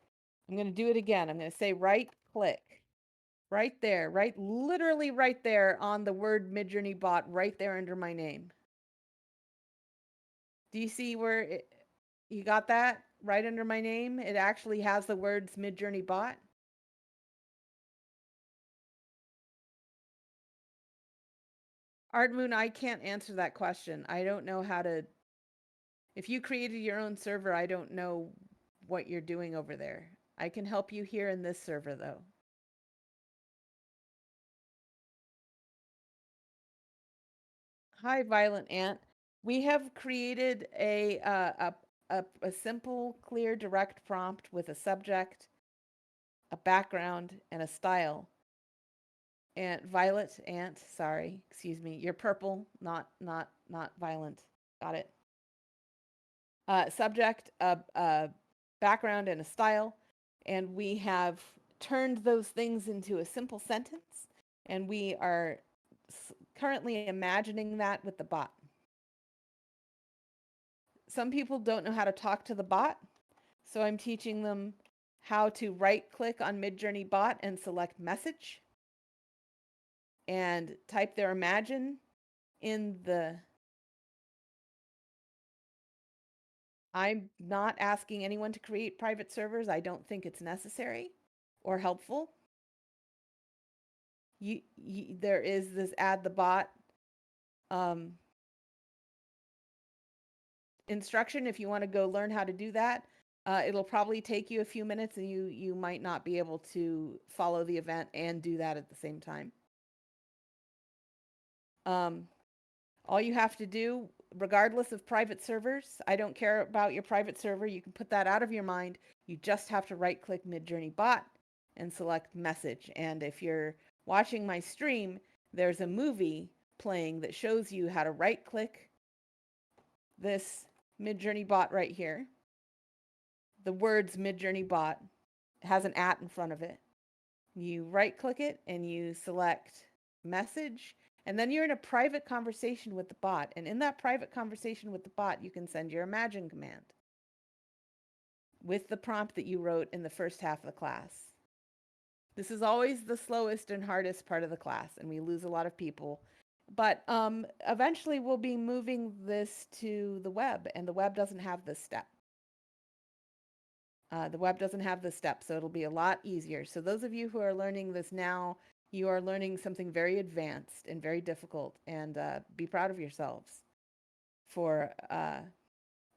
I'm going to do it again. I'm going to say right click. Right there, literally right there on the word Midjourney bot, right there under my name. Do you see where you got that? Right under my name? It actually has the words Midjourney bot. Art Moon, I can't answer that question. I don't know how to. If you created your own server, I don't know what you're doing over there. I can help you here in this server, though. Hi, Violent Ant. We have created a simple, clear, direct prompt with a subject, a background, and a style. And Violet Ant, sorry, excuse me. You're purple, not violent. Got it. Subject, a background, and a style. And we have turned those things into a simple sentence. And we are currently imagining that with the bot. Some people don't know how to talk to the bot, so I'm teaching them how to right-click on Midjourney bot and select message and type their imagine in the... I'm not asking anyone to create private servers. I don't think it's necessary or helpful. There is this add the bot instruction if you want to go learn how to do that. It'll probably take you a few minutes, and you might not be able to follow the event and do that at the same time. All you have to do, regardless of private servers, I don't care about your private server. You can put that out of your mind. You just have to right-click Midjourney bot and select message. And if you're watching my stream, there's a movie playing that shows you how to right-click this Midjourney bot right here. The words Midjourney bot has an @ in front of it. You right-click it and you select message, and then you're in a private conversation with the bot. And in that private conversation with the bot, you can send your imagine command with the prompt that you wrote in the first half of the class. This is always the slowest and hardest part of the class, and we lose a lot of people. But eventually we'll be moving this to the web, and the web doesn't have this step. The web doesn't have this step, so it'll be a lot easier. So those of you who are learning this now, you are learning something very advanced and very difficult, and be proud of yourselves for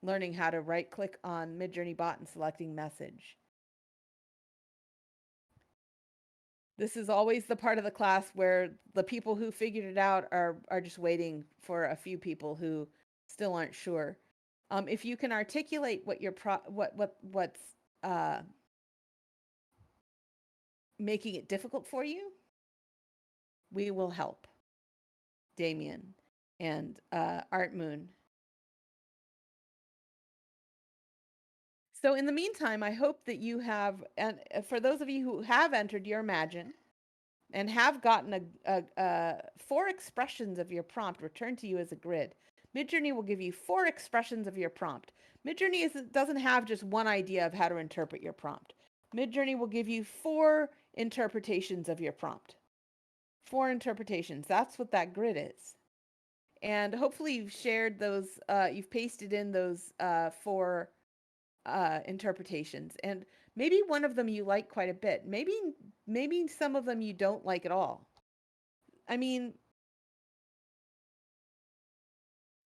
learning how to right-click on Midjourney bot and selecting message. This is always the part of the class where the people who figured it out are just waiting for a few people who still aren't sure. If you can articulate what your what's making it difficult for you, we will help. Damien and Art Moon. So in the meantime, I hope that you have, and for those of you who have entered your Imagine and have gotten 4 expressions of your prompt returned to you as a grid, Midjourney will give you 4 expressions of your prompt. Midjourney doesn't have just one idea of how to interpret your prompt. Midjourney will give you 4 interpretations of your prompt. 4 interpretations. That's what that grid is. And hopefully you've shared those, you've pasted in those 4 interpretations. And maybe one of them you like quite a bit. Maybe some of them you don't like at all. I mean,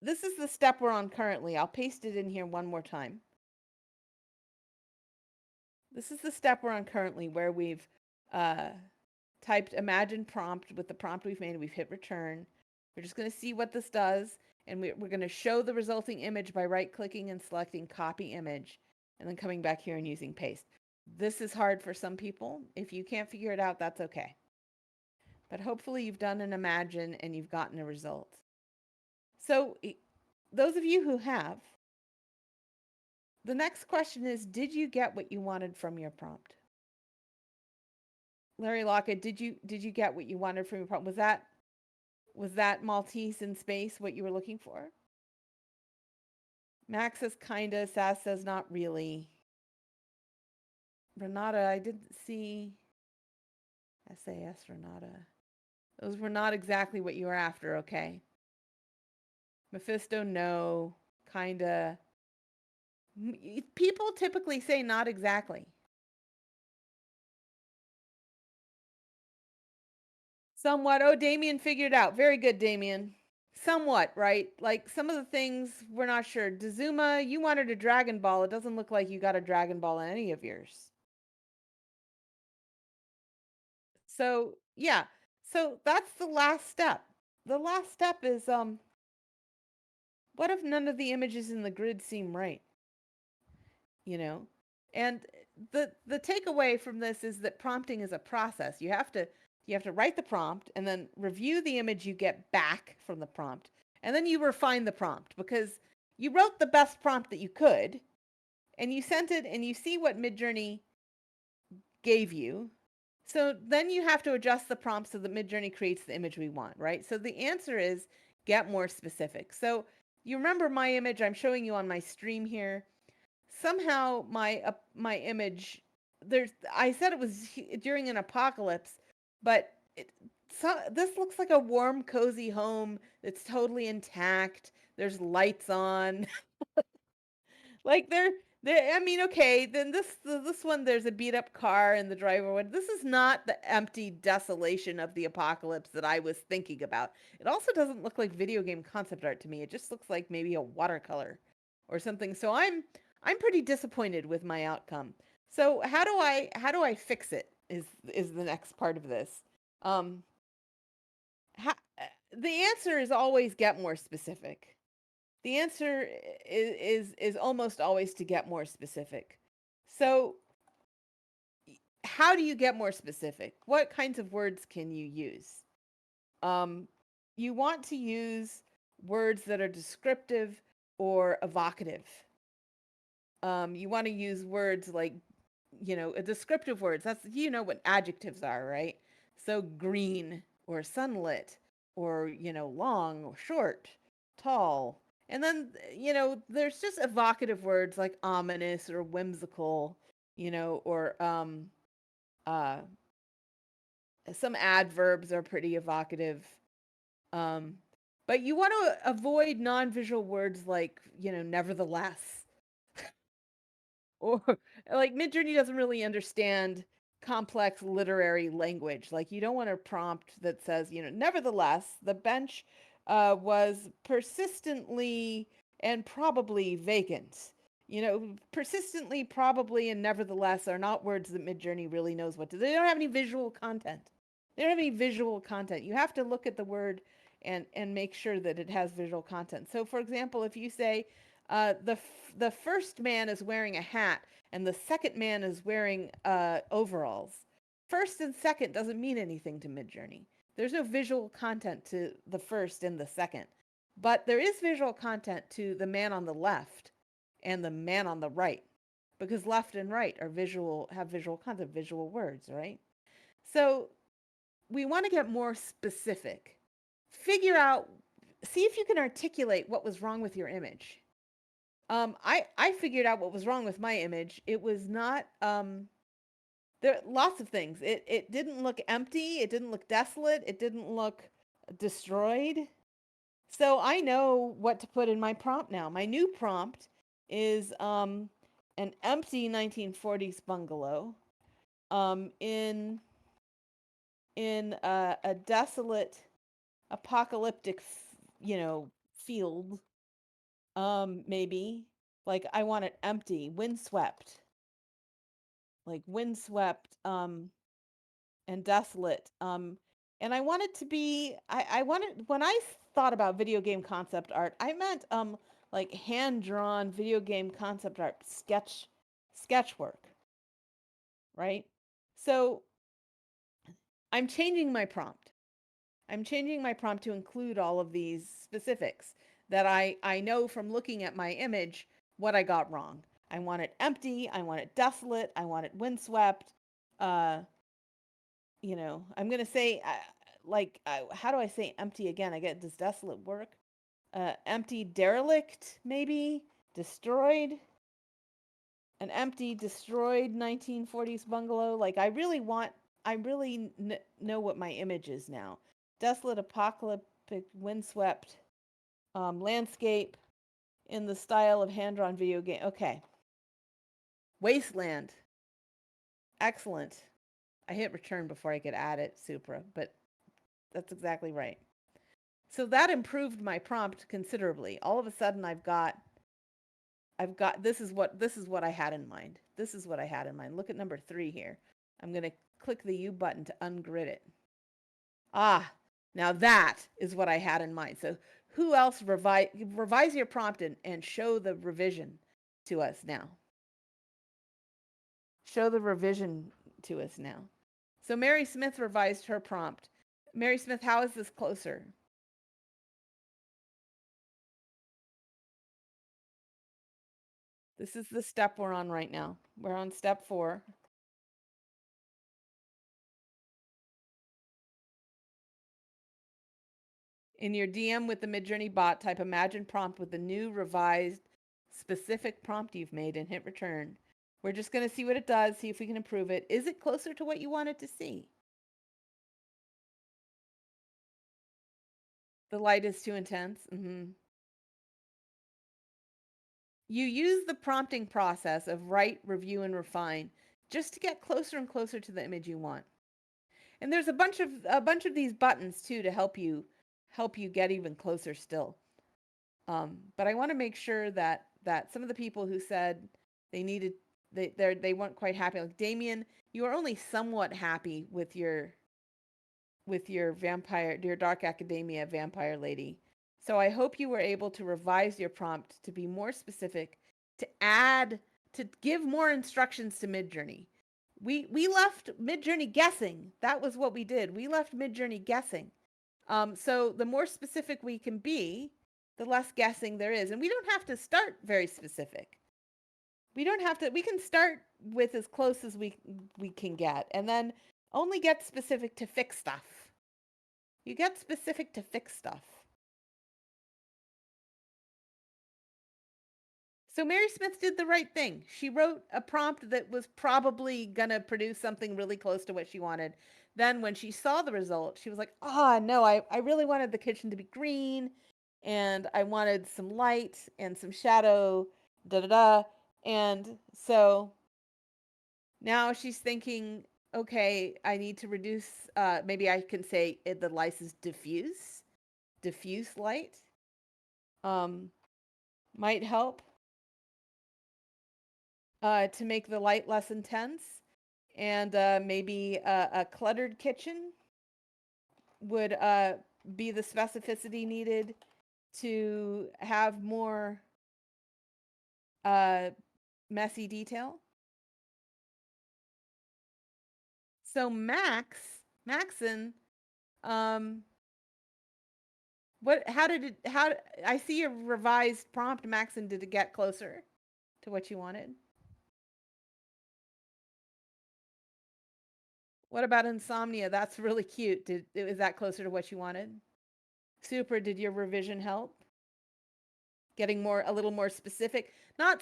this is the step we're on currently. I'll paste it in here one more time. This is the step we're on currently, where we've typed imagine prompt with the prompt we've made. We've hit return. We're just going to see what this does. And we're going to show the resulting image by right-clicking and selecting copy image, and then coming back here and using paste. This is hard for some people. If you can't figure it out, that's okay. But hopefully you've done an imagine and you've gotten a result. So those of you who have, the next question is, did you get what you wanted from your prompt? Larry Lockett, did you get what you wanted from your prompt? Was that Maltese in space what you were looking for? Max says kinda, Sass says not really. Renata, I didn't see SAS Renata. Those were not exactly what you were after, okay. Mephisto, no. Kinda. People typically say not exactly. Somewhat. Oh, Damien figured it out. Very good, Damien. somewhat, right? Like some of the things we're not sure. Dazuma, you wanted a Dragon Ball. It doesn't look like you got a Dragon Ball in any of yours. So, yeah. So that's the last step. The last step is what if none of the images in the grid seem right? You know? And the takeaway from this is that prompting is a process. You have to write the prompt and then review the image you get back from the prompt. And then you refine the prompt because you wrote the best prompt that you could and you sent it and you see what Midjourney gave you. So then you have to adjust the prompt so that Midjourney creates the image we want, right? So the answer is get more specific. So you remember my image I'm showing you on my stream here. Somehow my image, I said it was during an apocalypse, but this looks like a warm, cozy home that's totally intact. There's lights on. Like I mean, okay, then this one there's a beat up car in the driveway. This is not the empty desolation of the apocalypse that I was thinking about. It also doesn't look like video game concept art to me. It just looks like maybe a watercolor or something. So I'm pretty disappointed with my outcome. So how do I fix it is the next part of this. Um the answer is always get more specific. The answer is almost always to get more specific. So, how do you get more specific? What kinds of words can you use? You want to use words that are descriptive or evocative. You want to use words like, descriptive words. That's what adjectives are, right? So green or sunlit or long or short, tall. And then there's just evocative words like ominous or whimsical, or uh some adverbs are pretty evocative. Um but you want to avoid non-visual words like, nevertheless, or like Midjourney doesn't really understand complex literary language. Like you don't want a prompt that says, nevertheless, the bench was persistently and probably vacant. Persistently, probably, and nevertheless are not words that Midjourney really knows what to. They don't have any visual content. They don't have any visual content. You have to look at the word and make sure that it has visual content. So, for example, if you say the first man is wearing a hat and the second man is wearing overalls, first and second doesn't mean anything to Midjourney. There's no visual content to the first and the second, but there is visual content to the man on the left and the man on the right, because left and right have visual content, visual words, right? So we want to get more specific. See if you can articulate what was wrong with your image. I figured out what was wrong with my image. It was not there are lots of things. It didn't look empty, it didn't look desolate, it didn't look destroyed. So I know what to put in my prompt now. My new prompt is an empty 1940s bungalow in a desolate apocalyptic field, maybe. Like I want it empty, windswept, and desolate. And I want it to be, I wanted, when I thought about video game concept art, I meant like hand-drawn video game concept art, sketch work, right? So I'm changing my prompt. I'm changing my prompt to include all of these specifics that I know from looking at my image what I got wrong. I want it empty. I want it desolate. I want it windswept. I'm going to say, how do I say empty again? Does desolate work? Empty, derelict, maybe? Destroyed? An empty, destroyed 1940s bungalow? Like, I really know what my image is now. Desolate, apocalyptic, windswept landscape in the style of hand-drawn video game. Okay. Wasteland. Excellent. I hit return before I could add it, Supra, but that's exactly right. So that improved my prompt considerably. All of a sudden I've got this is what I had in mind. This is what I had in mind. Look at number 3 here. I'm going to click the U button to ungrid it. Ah, now that is what I had in mind. So who else revise your prompt and show the revision to us now. Show the revision to us now. So Mary Smith revised her prompt. Mary Smith, how is this closer? This is the step we're on right now. We're on step 4. In your DM with the Midjourney bot, type imagine prompt with the new revised specific prompt you've made and hit return. We're just going to see what it does, see if we can improve it. Is it closer to what you wanted to see? The light is too intense. You use the prompting process of write, review, and refine just to get closer and closer to the image you want. And there's a bunch of these buttons too to help you get even closer still. But I want to make sure that some of the people who said they weren't quite happy, like Damien, you are only somewhat happy with your Dark Academia vampire lady. So I hope you were able to revise your prompt to be more specific, to give more instructions to Midjourney. We left Midjourney guessing. That was what we did. We left Midjourney guessing. So the more specific we can be, the less guessing there is. And we don't have to start very specific. We can start with as close as we can get, and then only get specific to fix stuff. You get specific to fix stuff. So Mary Smith did the right thing. She wrote a prompt that was probably going to produce something really close to what she wanted. Then when she saw the result, she was like, oh, no, I really wanted the kitchen to be green, and I wanted some light and some shadow, da-da-da. And so now she's thinking, okay, I need to reduce, maybe I can say the light is diffuse light might help to make the light less intense. And maybe a cluttered kitchen would be the specificity needed to have more messy detail. So Maxon, I see a revised prompt, Maxon, did it get closer to what you wanted? What about Insomnia? That's really cute. Is that closer to what you wanted? Super, did your revision help? Getting a little more specific, not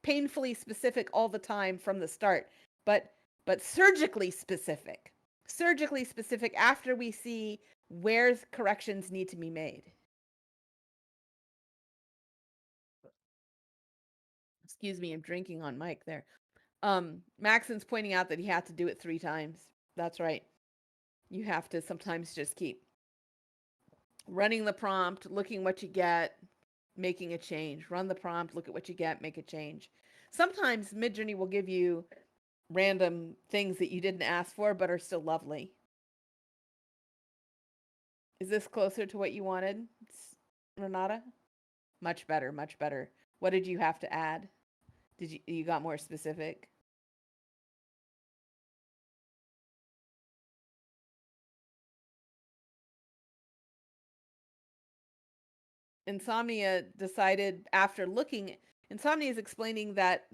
painfully specific all the time from the start, but surgically specific. Surgically specific after we see where corrections need to be made. Excuse me, I'm drinking on mic there. Maxon's pointing out that he had to do it 3 times. That's right. You have to sometimes just keep running the prompt, looking what you get, making a change. Run the prompt, look at what you get, make a change. Sometimes Midjourney will give you random things that you didn't ask for but are still lovely. Is this closer to what you wanted, Renata? Much better, much better. What did you have to add? Did you got more specific? Insomnia decided after looking. Insomnia is explaining that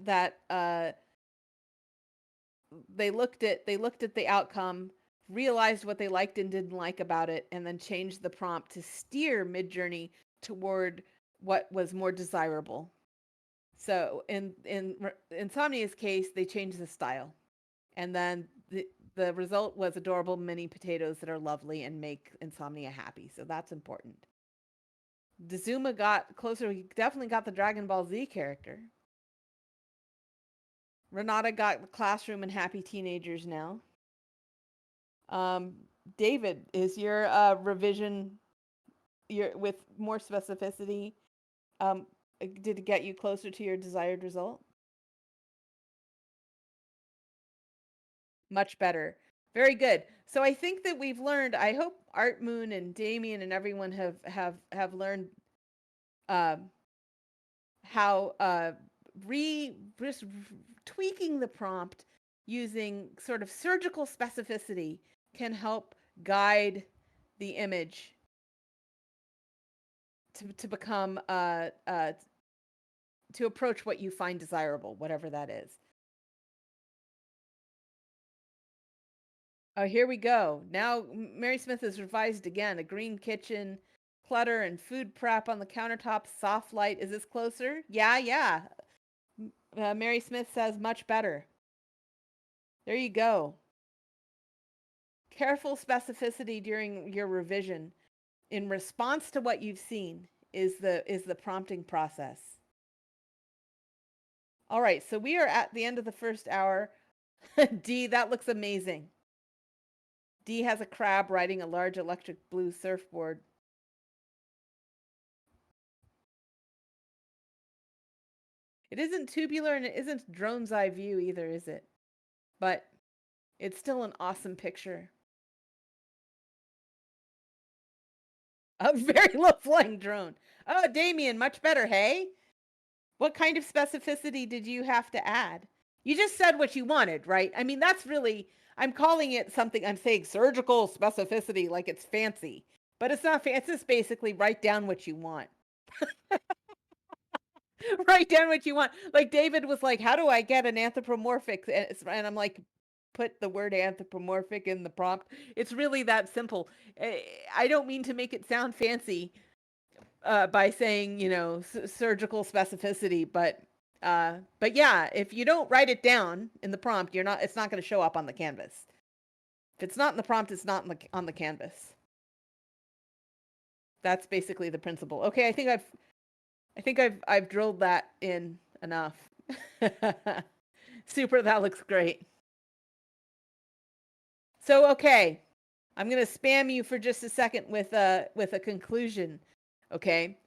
they looked at the outcome, realized what they liked and didn't like about it, and then changed the prompt to steer Midjourney toward what was more desirable. So in Insomnia's case, they changed the style, and then the result was adorable mini potatoes that are lovely and make Insomnia happy. So that's important. Dezuma got closer. He definitely got the Dragon Ball Z character. Renata got the classroom and happy teenagers now. David, is your revision with more specificity, did it get you closer to your desired result? Much better. Very good. So I think that we've learned, I hope Art Moon and Damien and everyone have learned how just tweaking the prompt using sort of surgical specificity can help guide the image to become to approach what you find desirable, whatever that is. Oh, here we go. Now Mary Smith has revised again. A green kitchen, clutter and food prep on the countertop, soft light. Is this closer? Yeah. Mary Smith says much better. There you go. Careful specificity during your revision in response to what you've seen is the prompting process. All right, so we are at the end of the first hour. D, that looks amazing. D has a crab riding a large electric blue surfboard. It isn't tubular and it isn't drone's eye view either, is it? But it's still an awesome picture. A very low flying drone. Oh, Damien, much better, hey? What kind of specificity did you have to add? You just said what you wanted, right? I mean, that's really, I'm calling it something, I'm saying surgical specificity like it's fancy, but it's not fancy. It's just basically write down what you want. Write down what you want. Like David was like, how do I get an anthropomorphic? And I'm like, put the word anthropomorphic in the prompt. It's really that simple. I don't mean to make it sound fancy by saying, surgical specificity, but yeah, if you don't write it down in the prompt, it's not going to show up on the canvas. If it's not in the prompt, it's not on the canvas. That's basically the principle. Okay, I think I've drilled that in enough. Super, that looks great. So, okay, I'm going to spam you for just a second with a conclusion. Okay.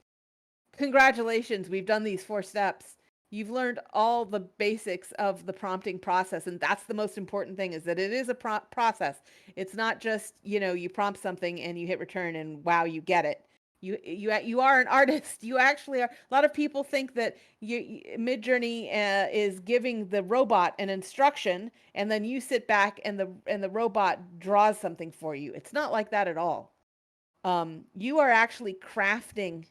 Congratulations, we've done these 4 steps. You've learned all the basics of the prompting process, and that's the most important thing, is that it is a process. It's not just, you prompt something and you hit return and wow, you get it. You are an artist. You actually are. A lot of people think that Midjourney is giving the robot an instruction, and then you sit back and the robot draws something for you. It's not like that at all. You are actually crafting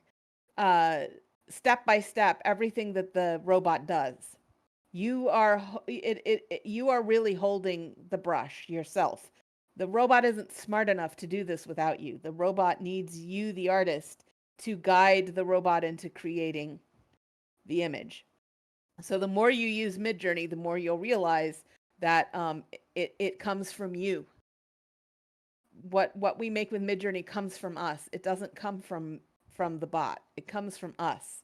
step by step everything that the robot does. You are really holding the brush yourself. The robot isn't smart enough to do this without you. The robot needs you, the artist, to guide the robot into creating the image. So the more you use Midjourney, the more you'll realize that it comes from you. What we make with Midjourney comes from us. It doesn't come from the bot. It comes from us.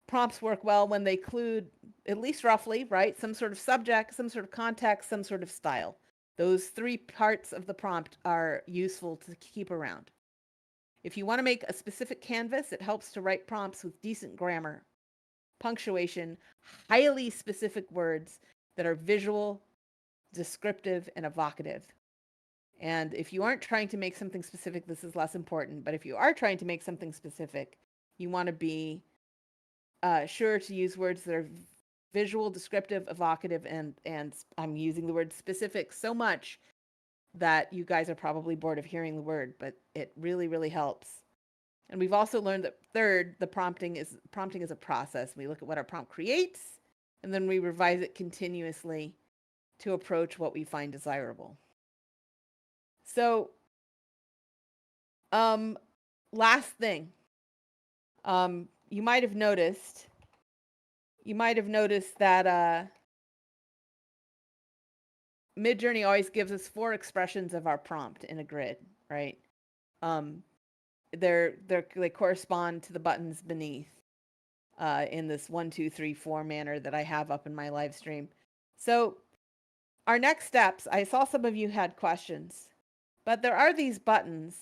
Prompts work well when they include, at least roughly, right, some sort of subject, some sort of context, some sort of style. Those 3 parts of the prompt are useful to keep around. If you want to make a specific canvas, it helps to write prompts with decent grammar, punctuation, highly specific words that are visual, descriptive, and evocative. And if you aren't trying to make something specific, this is less important. But if you are trying to make something specific, you want to be sure to use words that are visual, descriptive, evocative, and I'm using the word specific so much that you guys are probably bored of hearing the word, but it really, really helps. And we've also learned that third, the prompting is a process. We look at what our prompt creates, and then we revise it continuously to approach what we find desirable. So, last thing, you might have noticed that Midjourney always gives us 4 expressions of our prompt in a grid, right? They correspond to the buttons beneath in this 1, 2, 3, 4 manner that I have up in my live stream. So our next steps, I saw some of you had questions, but there are these buttons,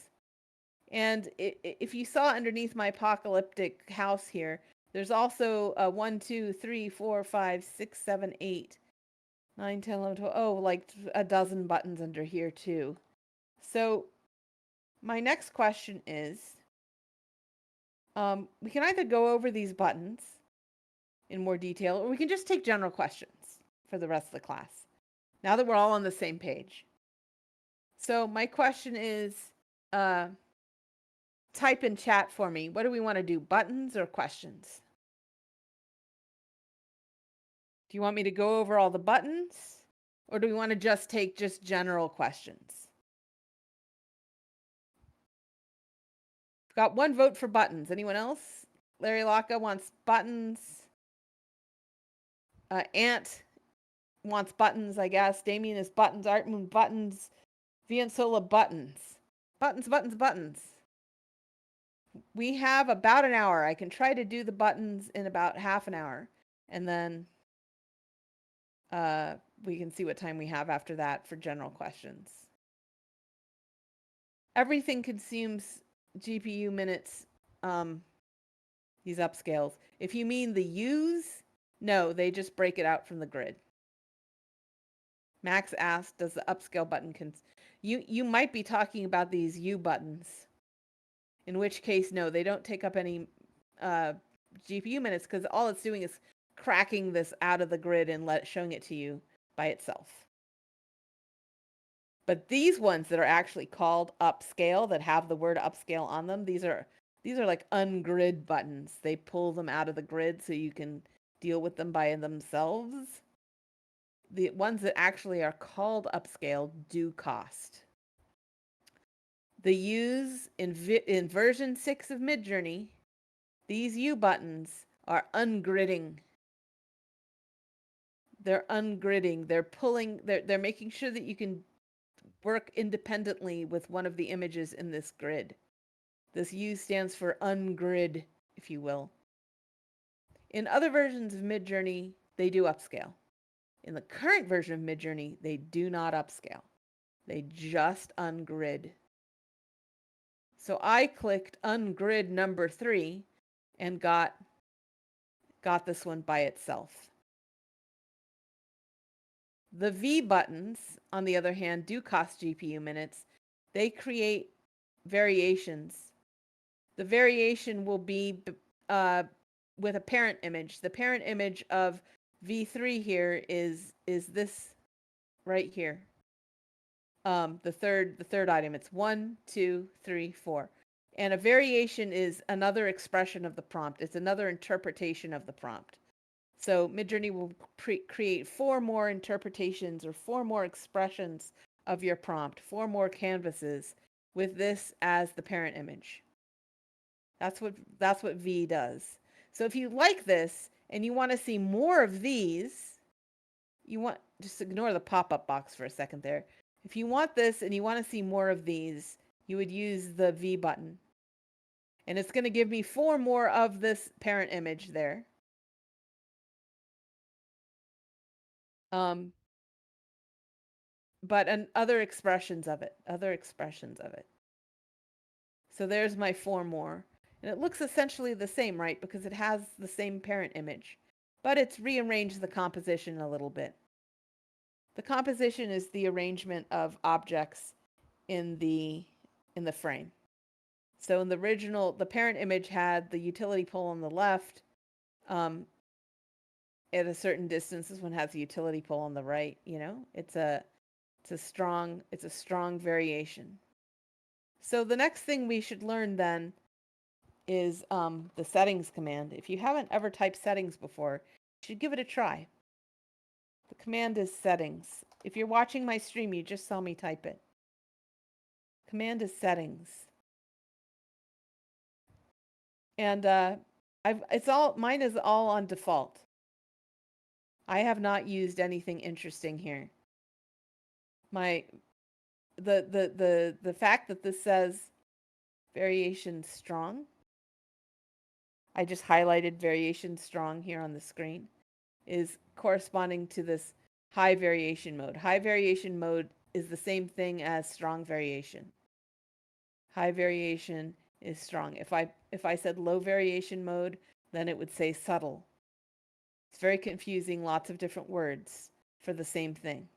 And if you saw underneath my apocalyptic house here, there's also 1, 2, 3, 4, 5, 6, 7, 8, 9, 10, 11, 12. Oh, like a dozen buttons under here too. So my next question is, we can either go over these buttons in more detail, or we can just take general questions for the rest of the class, now that we're all on the same page. So my question is, type in chat for me. What do we want to do, buttons or questions? Do you want me to go over all the buttons, or do we want to just take general questions? Got one vote for buttons. Anyone else? Larry Locke wants buttons. Ant wants buttons, I guess. Damien is buttons. Art Moon buttons. Viansola buttons. Buttons, buttons, buttons. We have about an hour. I can try to do the buttons in about half an hour. And then we can see what time we have after that for general questions. Everything consumes GPU minutes, these upscales. If you mean the U's, no, they just break it out from the grid. Max asked, does the upscale button you might be talking about these U buttons, in which case, no, they don't take up any GPU minutes, because all it's doing is cracking this out of the grid and showing it to you by itself. But these ones that are actually called upscale, that have the word upscale on them, these are like ungrid buttons. They pull them out of the grid so you can deal with them by themselves. The ones that actually are called upscale do cost. The U's in version 6 of Midjourney, these U buttons are ungridding. They're ungridding. They're pulling, they're making sure that you can work independently with one of the images in this grid. This U stands for ungrid, if you will. In other versions of Midjourney, they do upscale. In the current version of Midjourney, they do not upscale. They just ungrid. So I clicked ungrid number 3 and got this one by itself. The V buttons, on the other hand, do cost GPU minutes. They create variations. The variation will be with a parent image. The parent image of V3 here is this right here. The third item. It's 1, 2, 3, 4. And a variation is another expression of the prompt. It's another interpretation of the prompt. So Midjourney will create 4 more interpretations or 4 more expressions of your prompt, 4 more canvases with this as the parent image. That's what V does. So if you like this and you want to see more of these, just ignore the pop-up box for a second there. If you want this and you want to see more of these, you would use the V button. And it's going to give me 4 more of this parent image there. But other expressions of it. So there's my 4 more. And it looks essentially the same, right? Because it has the same parent image. But it's rearranged the composition a little bit. The composition is the arrangement of objects in the frame. So in the original, the parent image had the utility pole on the left. At a certain distance, this one has a utility pole on the right. You know, it's a strong variation. So the next thing we should learn then is the settings command. If you haven't ever typed settings before, you should give it a try. The command is settings. If you're watching my stream, you just saw me type it. Command is settings. And mine is all on default. I have not used anything interesting here. The fact that this says variation strong, I just highlighted variation strong here on the screen, is corresponding to this high variation mode. High variation mode is the same thing as strong variation. High variation is strong. If I said low variation mode, then it would say subtle. It's very confusing, lots of different words for the same thing.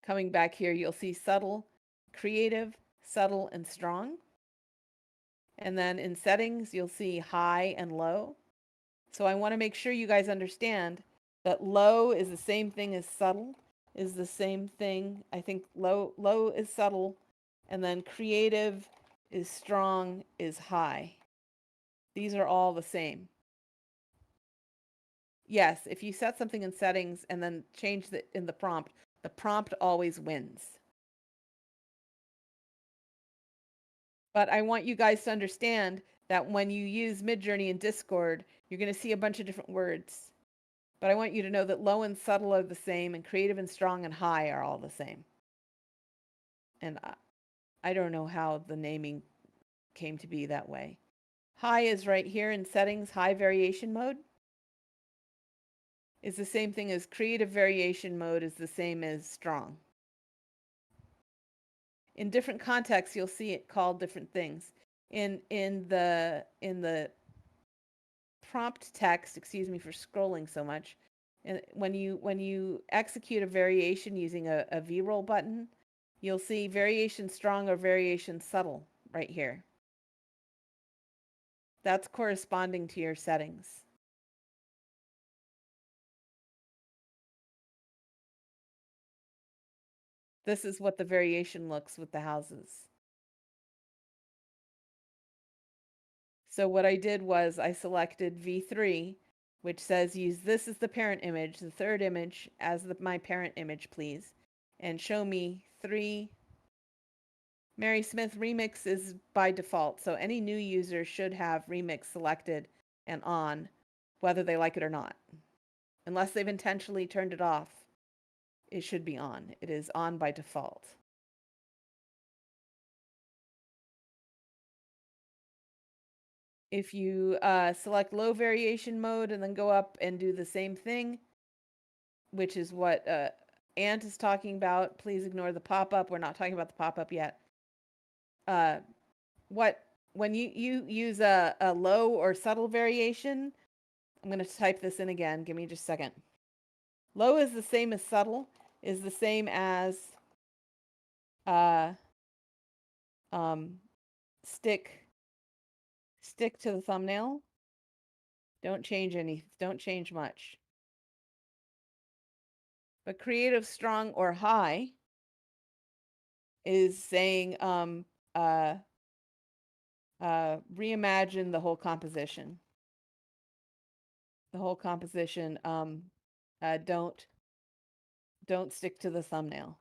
Coming back here, you'll see subtle, creative, subtle, and strong. And then in settings, you'll see high and low. So I want to make sure you guys understand that low is the same thing as subtle, is the same thing. I think low is subtle, and then creative is strong, is high. These are all the same. Yes, if you set something in settings and then change it in the prompt always wins. But I want you guys to understand that when you use Midjourney in Discord, you're going to see a bunch of different words. But I want you to know that low and subtle are the same, and creative and strong and high are all the same. And I don't know how the naming came to be that way. High is right here in settings, high variation mode is the same thing as creative variation mode is the same as strong. In different contexts, you'll see it called different things. In the prompt text, excuse me for scrolling so much, and when you execute a variation using a V-roll button, you'll see variation strong or variation subtle right here. That's corresponding to your settings. This is what the variation looks with the houses. So what I did was I selected V3, which says use this as the parent image, the third image as my parent image, please, and show me 3. Mary Smith Remix is by default, so any new user should have Remix selected and on, whether they like it or not. Unless they've intentionally turned it off, it should be on. It is on by default. If you select low variation mode and then go up and do the same thing, which is what Ant is talking about, please ignore the pop-up. We're not talking about the pop-up yet. When you use a low or subtle variation, I'm going to type this in again. Give me just a second. Low is the same as subtle, is the same as stick to the thumbnail. Don't change much. But creative, strong, or high is saying reimagine the whole composition. The whole composition. Don't stick to the thumbnail.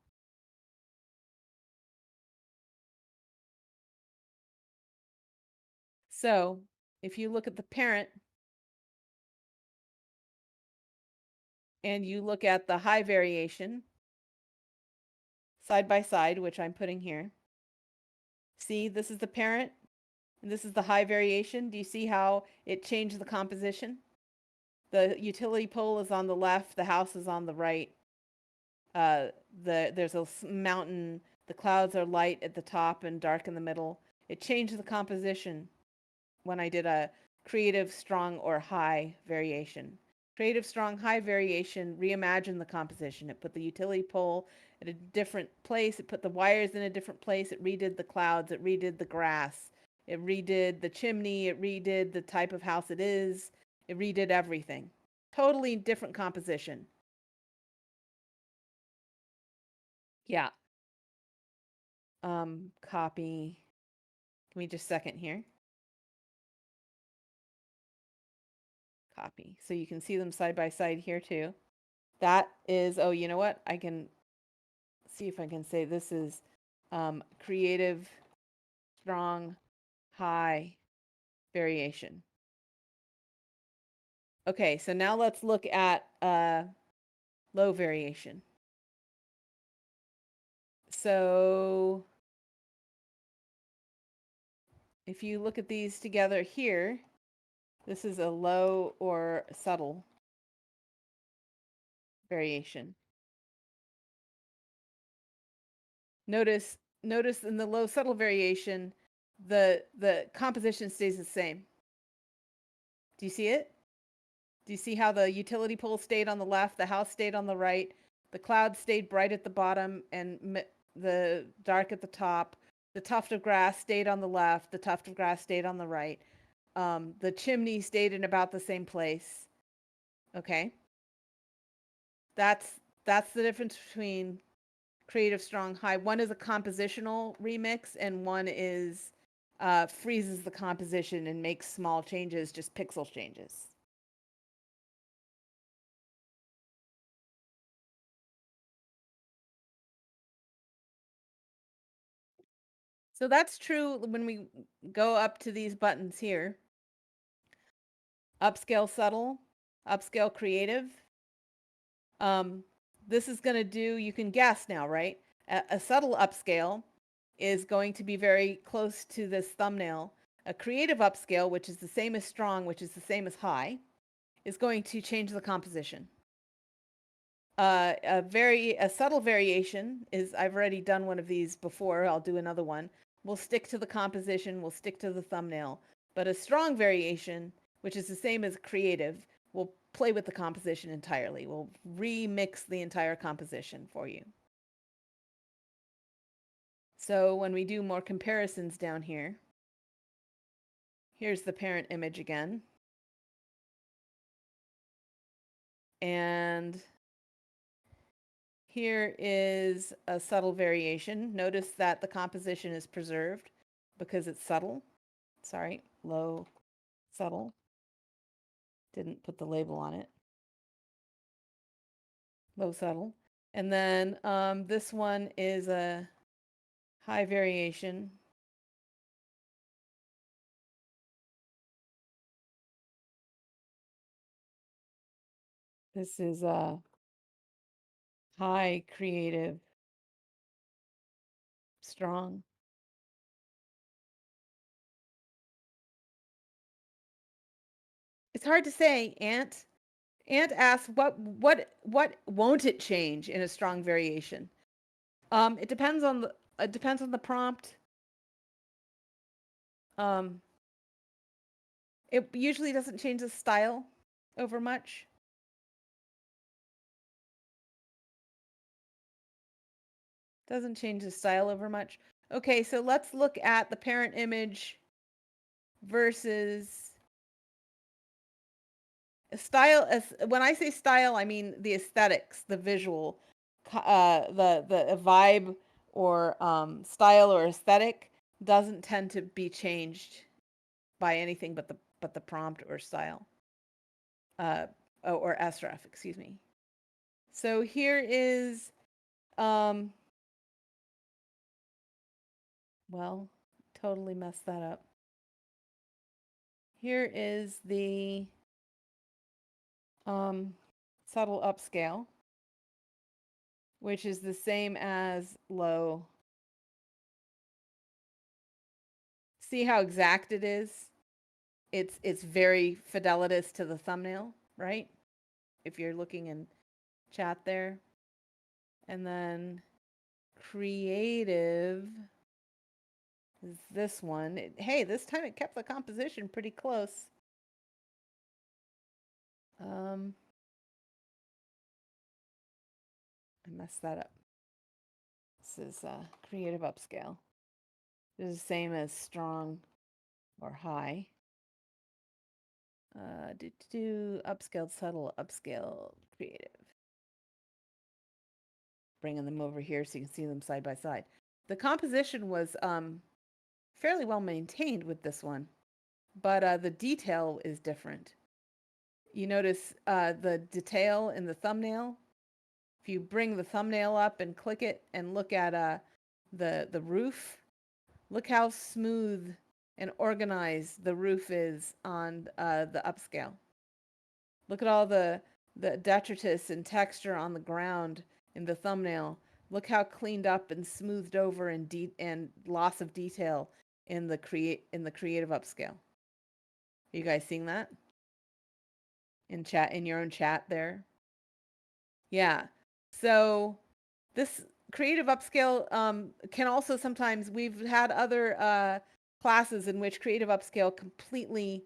So if you look at the parent and you look at the high variation side by side, which I'm putting here, see, this is the parent and this is the high variation. Do you see how it changed the composition? The utility pole is on the left, the house is on the right. There's a mountain, the clouds are light at the top and dark in the middle. It changed the composition when I did a creative, strong, or high variation. Creative, strong, high variation reimagined the composition. It put the utility pole at a different place. It put the wires in a different place. It redid the clouds. It redid the grass. It redid the chimney. It redid the type of house it is. It redid everything. Totally different composition. Yeah. Copy. Give me just a second here. Copy. So you can see them side by side here too. That is, oh, you know what? I can see if I can say this is creative, strong, high variation. Okay, so now let's look at low variation. So if you look at these together here, this is a low or subtle variation. Notice in the low subtle variation, the composition stays the same. Do you see it? Do you see how the utility pole stayed on the left, the house stayed on the right, the cloud stayed bright at the bottom and the dark at the top, the tuft of grass stayed on the left, the tuft of grass stayed on the right, the chimney stayed in about the same place. Okay, that's the difference between Creative Strong High. One is a compositional remix, and one is freezes the composition and makes small changes, just pixel changes. So that's true when we go up to these buttons here. Upscale subtle, upscale creative. This is going to do, you can guess now, right? A subtle upscale is going to be very close to this thumbnail. A creative upscale, which is the same as strong, which is the same as high, is going to change the composition. A subtle variation is, I've already done one of these before, I'll do another one. We'll stick to the composition, we'll stick to the thumbnail. But a strong variation, which is the same as creative, will play with the composition entirely. We'll remix the entire composition for you. So when we do more comparisons down here, here's the parent image again. And here is a subtle variation. Notice that the composition is preserved because it's subtle. Sorry, low, subtle. Didn't put the label on it. Low, subtle. And then this one is a high variation. This is a high creative, strong. It's hard to say, Ant. Ant asks, what won't it change in a strong variation? It depends on the prompt. It usually doesn't change the style over much. Doesn't change the style over much. Okay, so let's look at the parent image versus style. When I say style, I mean the aesthetics, the visual, the vibe or style or aesthetic doesn't tend to be changed by anything but the prompt or style, or sref, excuse me. So here is, well, totally messed that up. Here is the subtle upscale, which is the same as low. See how exact it is? It's very fidelitous to the thumbnail, right? If you're looking in chat there. And then creative is this one. Hey, this time it kept the composition pretty close. I messed that up. This is creative upscale. This is the same as strong or high. Upscaled, subtle, upscale, creative. Bringing them over here so you can see them side by side. The composition was fairly well maintained with this one, but the detail is different. You notice the detail in the thumbnail. If you bring the thumbnail up and click it and look at the roof, look how smooth and organized the roof is on the upscale. Look at all the detritus and texture on the ground in the thumbnail. Look how cleaned up and smoothed over and loss of detail in the creative upscale. Are you guys seeing that? In chat, in your own chat there? Yeah. So this creative upscale can also sometimes, we've had other classes in which creative upscale completely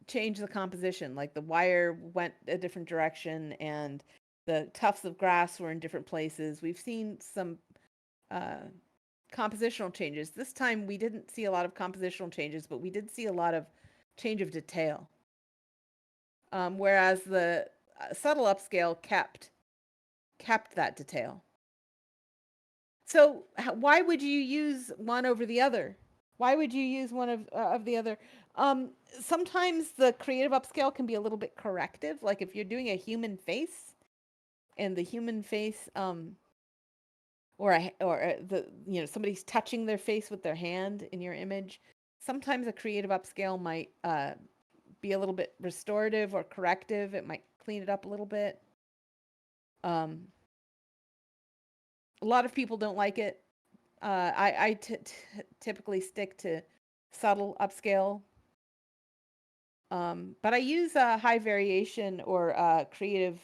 change the composition. Like the wire went a different direction and the tufts of grass were in different places. We've seen some compositional changes. This time we didn't see a lot of compositional changes, but we did see a lot of change of detail. Whereas the subtle upscale kept that detail. So why would you use one over the other? Why would you use one of the other? Sometimes the creative upscale can be a little bit corrective. Like if you're doing a human face, and the human face, or the somebody's touching their face with their hand in your image. Sometimes a creative upscale might be a little bit restorative or corrective. It might clean it up a little bit. A lot of people don't like it. I typically stick to subtle upscale. But I use high variation or creative,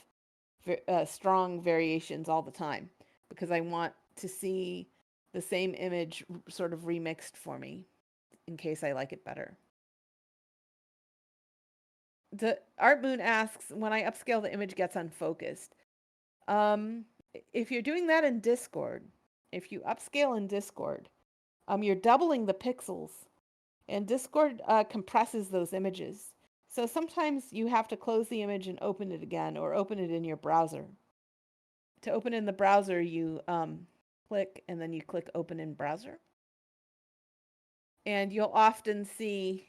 strong variations all the time because I want to see the same image sort of remixed for me in case I like it better. The Art Moon asks, when I upscale, the image gets unfocused. If you're doing that in Discord, if you upscale in Discord, you're doubling the pixels, and Discord compresses those images. So sometimes you have to close the image and open it again, or open it in your browser. To open in the browser, you click, and then you click Open in Browser. And you'll often see,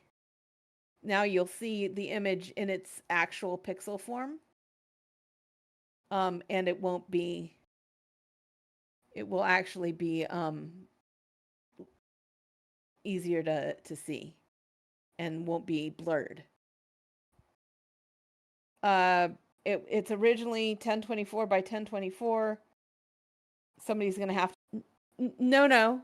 now you'll see the image in its actual pixel form. And it won't be, it will actually be easier to see and won't be blurred. It's originally 1024 by 1024. Somebody's going to have to, no.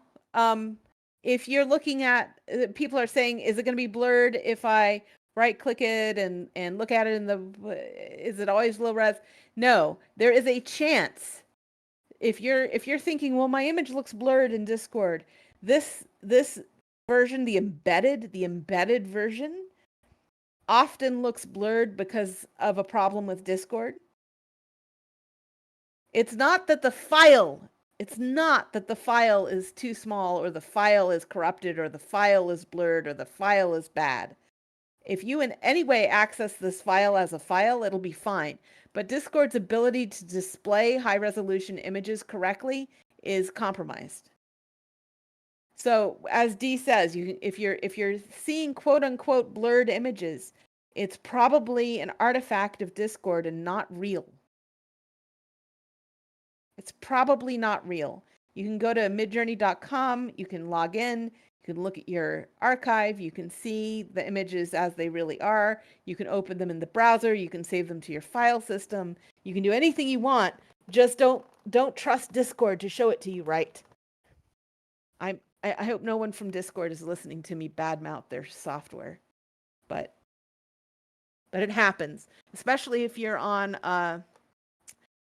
If you're looking at, people are saying, is it going to be blurred if I right click it and look at it in the, is it always low res? No, there is a chance. If you're thinking, well, my image looks blurred in Discord, this version, the embedded version often looks blurred because of a problem with Discord. It's not that the file is too small, or the file is corrupted, or the file is blurred, or the file is bad. If you in any way access this file as a file, it'll be fine. But Discord's ability to display high resolution images correctly is compromised. So as Dee says, if you're seeing quote unquote blurred images, it's probably an artifact of Discord and not real. It's probably not real. You can go to midjourney.com, you can log in, you can look at your archive, you can see the images as they really are, you can open them in the browser, you can save them to your file system, you can do anything you want, just don't trust Discord to show it to you right. I hope no one from Discord is listening to me badmouth their software, but it happens, especially if you're on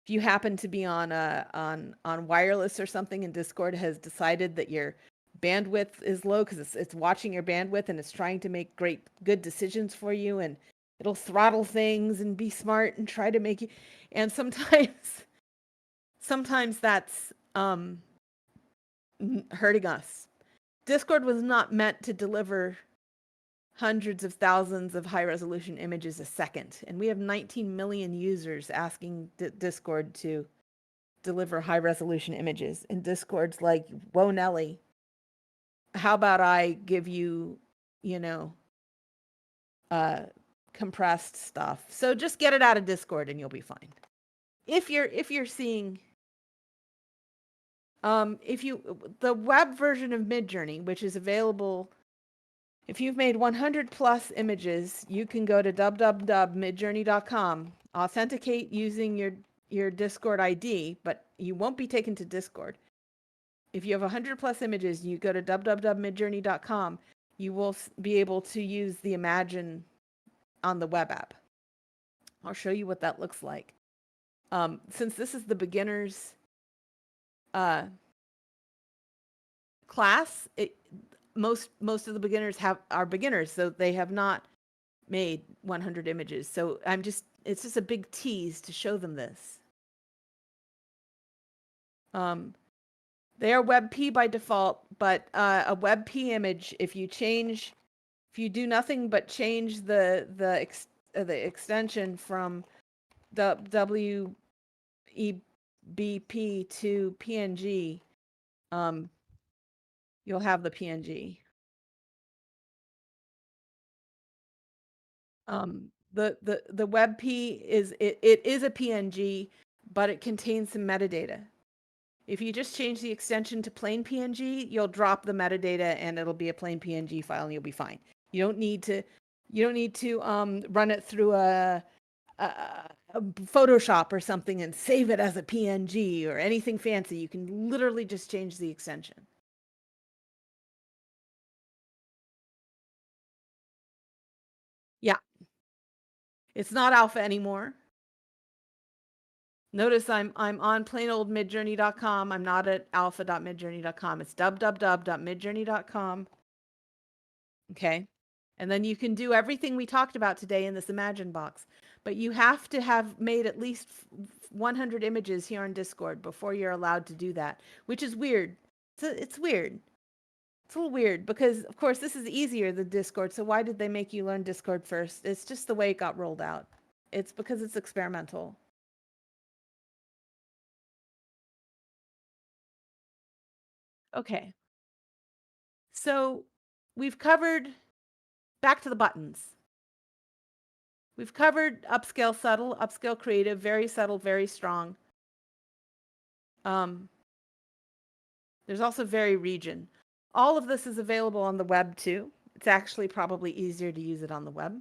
if you happen to be on wireless or something, and Discord has decided that your bandwidth is low because it's watching your bandwidth and it's trying to make good decisions for you, and it'll throttle things and be smart and try to make you, and sometimes that's hurting us. Discord was not meant to deliver hundreds of thousands of high resolution images a second. And we have 19 million users asking Discord to deliver high resolution images. And Discord's like, whoa, Nelly, how about I give you, compressed stuff. So just get it out of Discord and you'll be fine. If you're seeing, the web version of Midjourney, which is available, if you've made 100 plus images, you can go to www.midjourney.com, authenticate using your Discord ID, but you won't be taken to Discord. If you have 100 plus images, you go to www.midjourney.com, you will be able to use the Imagine on the web app. I'll show you what that looks like. Since this is the beginners uh, class, most of the beginners are beginners, so they have not made 100 images. So it's just a big tease to show them this. They are WebP by default, but a WebP image, if you do nothing but change the extension from the WEBP to PNG, you'll have the PNG. The WebP it is a PNG, but it contains some metadata. If you just change the extension to plain PNG, you'll drop the metadata and it'll be a plain PNG file and you'll be fine. You don't need to run it through a Photoshop or something and save it as a PNG or anything fancy. You can literally just change the extension. Yeah. It's not alpha anymore. Notice I'm on plain old midjourney.com. I'm not at alpha.midjourney.com. It's www.midjourney.com. Okay. And then you can do everything we talked about today in this Imagine box. But you have to have made at least 100 images here on Discord before you're allowed to do that, which is weird. It's weird. It's a little weird because, of course, this is easier than Discord. So why did they make you learn Discord first? It's just the way it got rolled out. It's because it's experimental. Okay. So we've covered back to the buttons. We've covered upscale subtle, upscale creative, very subtle, very strong. There's also very region. All of this is available on the web too. It's actually probably easier to use it on the web.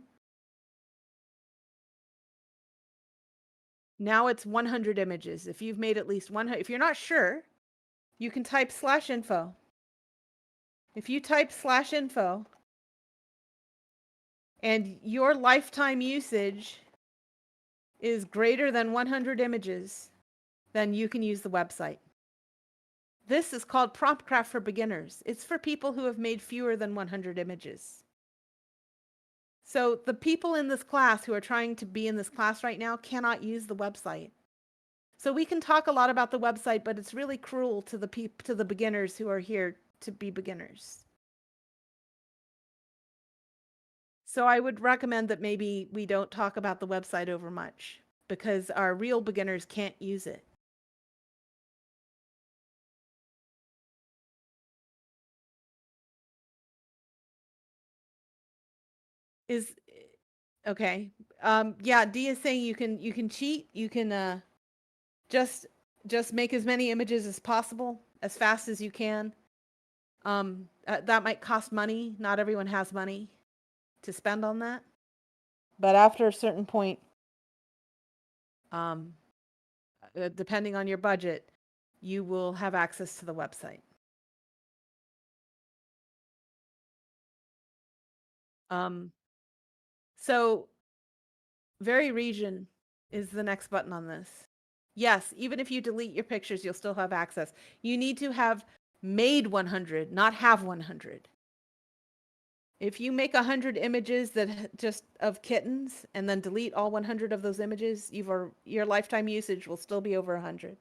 Now it's 100 images. If you've made at least 100, if you're not sure, you can type /info. If you type /info and your lifetime usage is greater than 100 images, then you can use the website. This is called PromptCraft for beginners. It's for people who have made fewer than 100 images. So the people in this class who are trying to be in this class right now cannot use the website. So we can talk a lot about the website, but it's really cruel to the beginners who are here to be beginners. So I would recommend that maybe we don't talk about the website over much because our real beginners can't use it. Is okay. Yeah, D is saying you can cheat. You can just make as many images as possible as fast as you can. That might cost money. Not everyone has money to spend on that. But after a certain point, depending on your budget, you will have access to the website. So very region is the next button on this. Yes, even if you delete your pictures, you'll still have access. You need to have made 100, not have 100. If you make 100 images that just of kittens and then delete all 100 of those images, your lifetime usage will still be over 100.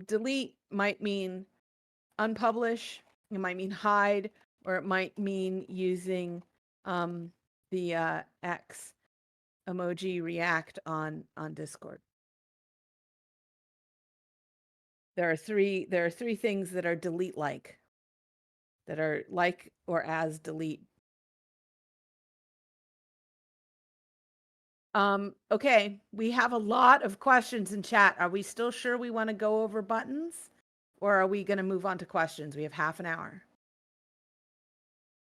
Delete might mean unpublish, it might mean hide, or it might mean using the X emoji react on Discord. There are three things that are delete like, that are like or as delete. Okay, we have a lot of questions in chat. Are we still sure we want to go over buttons, or are we going to move on to questions? We have half an hour.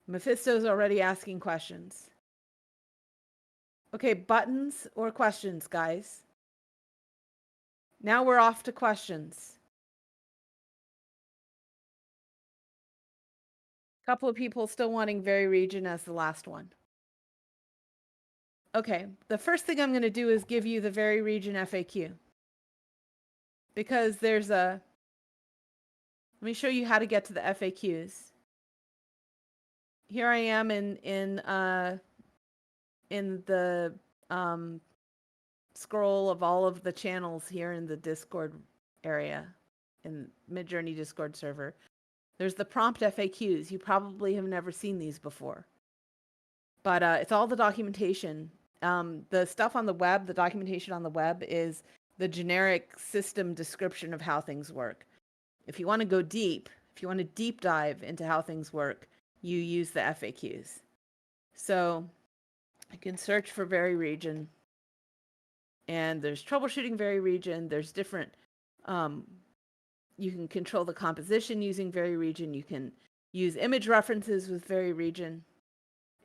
Mephisto's already asking questions. Okay, buttons or questions, guys? Now we're off to questions. Couple of people still wanting very region as the last one. Okay, the first thing I'm going to do is give you the very region FAQ. Because there's a, let me show you how to get to the FAQs. Here I am in the scroll of all of the channels here in the Discord area, in Midjourney Discord server. There's the prompt FAQs. You probably have never seen these before. But it's all the documentation. The stuff on the web, the documentation on the web is the generic system description of how things work. If you want to go deep, if you want to deep dive into how things work, you use the FAQs. So you can search for very region, and there's troubleshooting very region. There's different, you can control the composition using very region. You can use image references with very region.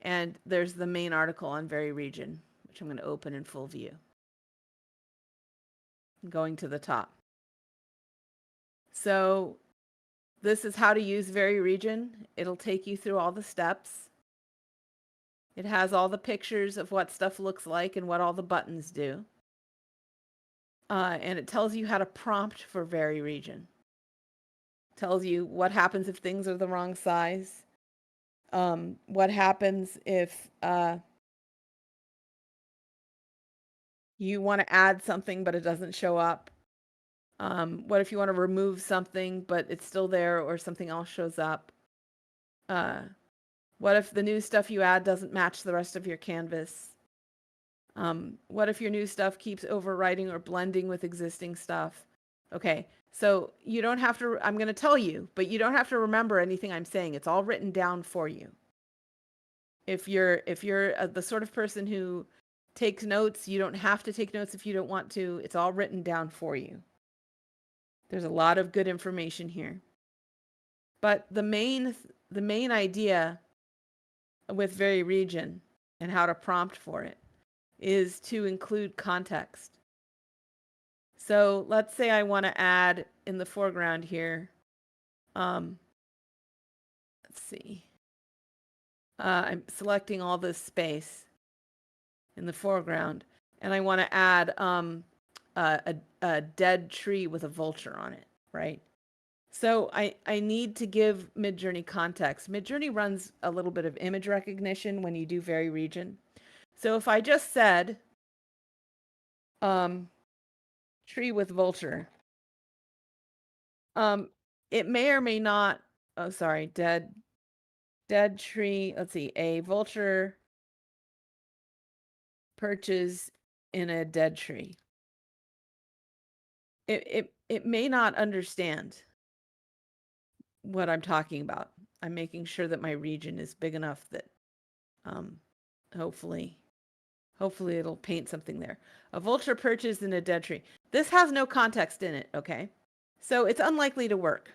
And there's the main article on very region, which I'm going to open in full view. Going to the top. So this is how to use very region. It'll take you through all the steps. It has all the pictures of what stuff looks like and what all the buttons do. And it tells you how to prompt for very region. Tells you what happens if things are the wrong size. What happens if you want to add something but it doesn't show up? What if you want to remove something but it's still there or something else shows up? What if the new stuff you add doesn't match the rest of your canvas? What if your new stuff keeps overwriting or blending with existing stuff? Okay, so you don't have to, I'm going to tell you, but you don't have to remember anything I'm saying. It's all written down for you. If you're the sort of person who takes notes, you don't have to take notes if you don't want to. It's all written down for you. There's a lot of good information here. But the main idea with very region and how to prompt for it is to include context. So let's say I want to add in the foreground here. Let's see. I'm selecting all this space in the foreground, and I want to add a dead tree with a vulture on it, right? So I need to give Midjourney context. Midjourney runs a little bit of image recognition when you do very region. So if I just said tree with vulture, it may or may not, oh sorry, dead tree, let's see, a vulture perches in a dead tree. It may not understand what I'm talking about. I'm making sure that my region is big enough that hopefully it'll paint something there. A vulture perches in a dead tree. This has no context in it, okay? So it's unlikely to work.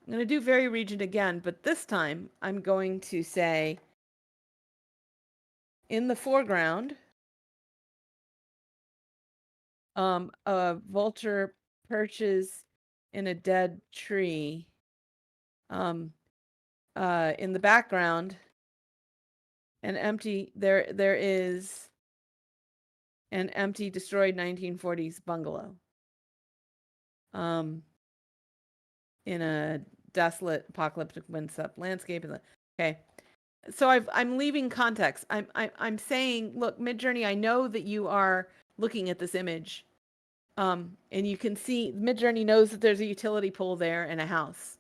I'm going to do very region again, but this time I'm going to say in the foreground, a vulture perches in a dead tree. In the background, an empty, there is an empty, destroyed 1940s bungalow. In a desolate, apocalyptic windswept landscape. Okay, so I'm leaving context. I'm saying, look, Midjourney, I know that you are looking at this image, and you can see Midjourney knows that there's a utility pole there and a house.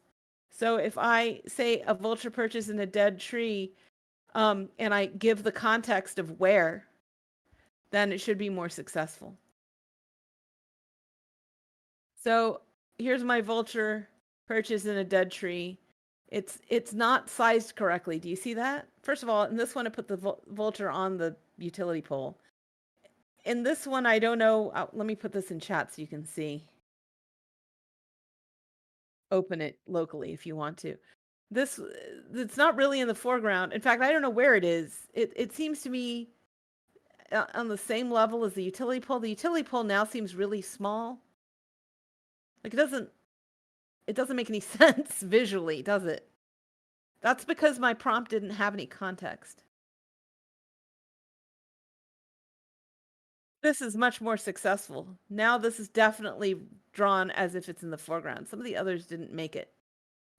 So if I say a vulture perches in a dead tree, and I give the context of where, then it should be more successful. So here's my vulture perches in a dead tree. It's not sized correctly. Do you see that? First of all, in this one, I put the vulture on the utility pole. In this one, I don't know. Let me put this in chat so you can see. Open it locally if you want to. It's not really in the foreground. In fact, I don't know where it is. It seems to me on the same level as the utility pole. The utility pole now seems really small. Like it doesn't make any sense visually, does it? That's because my prompt didn't have any context. This is much more successful. Now this is definitely drawn as if it's in the foreground. Some of the others didn't make it.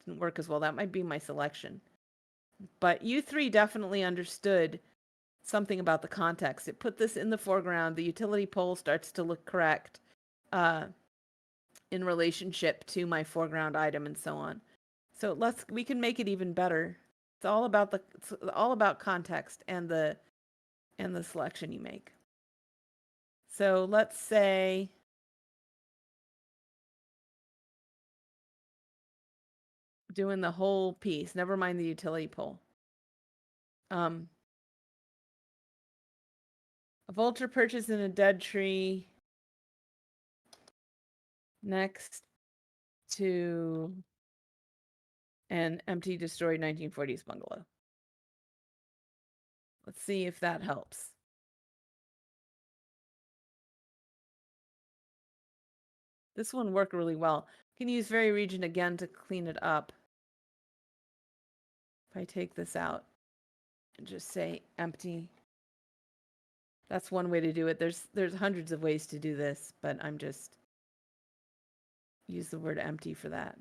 Didn't work as well. That might be my selection. But you three definitely understood something about the context. It put this in the foreground. The utility pole starts to look correct in relationship to my foreground item and so on. So we can make it even better. It's all about context and the selection you make. So let's say doing the whole piece, never mind the utility pole. A vulture perches in a dead tree next to an empty, destroyed 1940s bungalow. Let's see if that helps. This one worked really well. You can use very region again to clean it up. If I take this out and just say empty, that's one way to do it. There's hundreds of ways to do this, but I'm just use the word empty for that.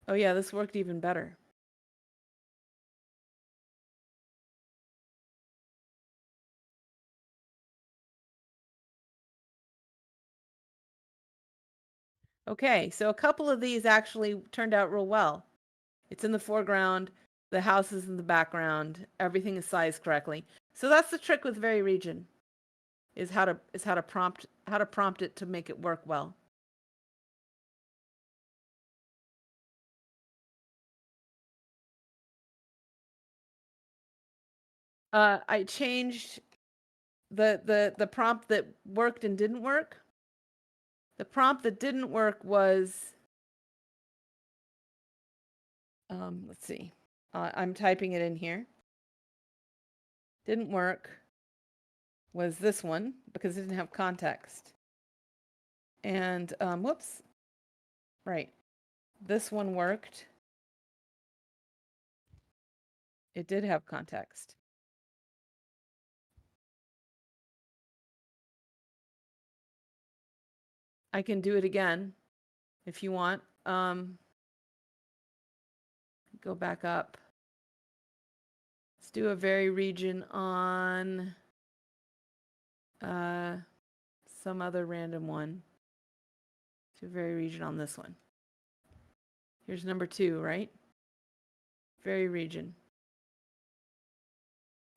Oh yeah, this worked even better. Okay, so a couple of these actually turned out real well. It's in the foreground, the house is in the background, everything is sized correctly. So that's the trick with very region, is how to prompt it to make it work well. I changed the prompt that worked and didn't work. The prompt that didn't work was, let's see, I'm typing it in here. Didn't work was this one because it didn't have context. And whoops, right, this one worked. It did have context. I can do it again if you want. Go back up. Let's do a very region on some other random one. Do a very region on this one. Here's number 2, right? Very region.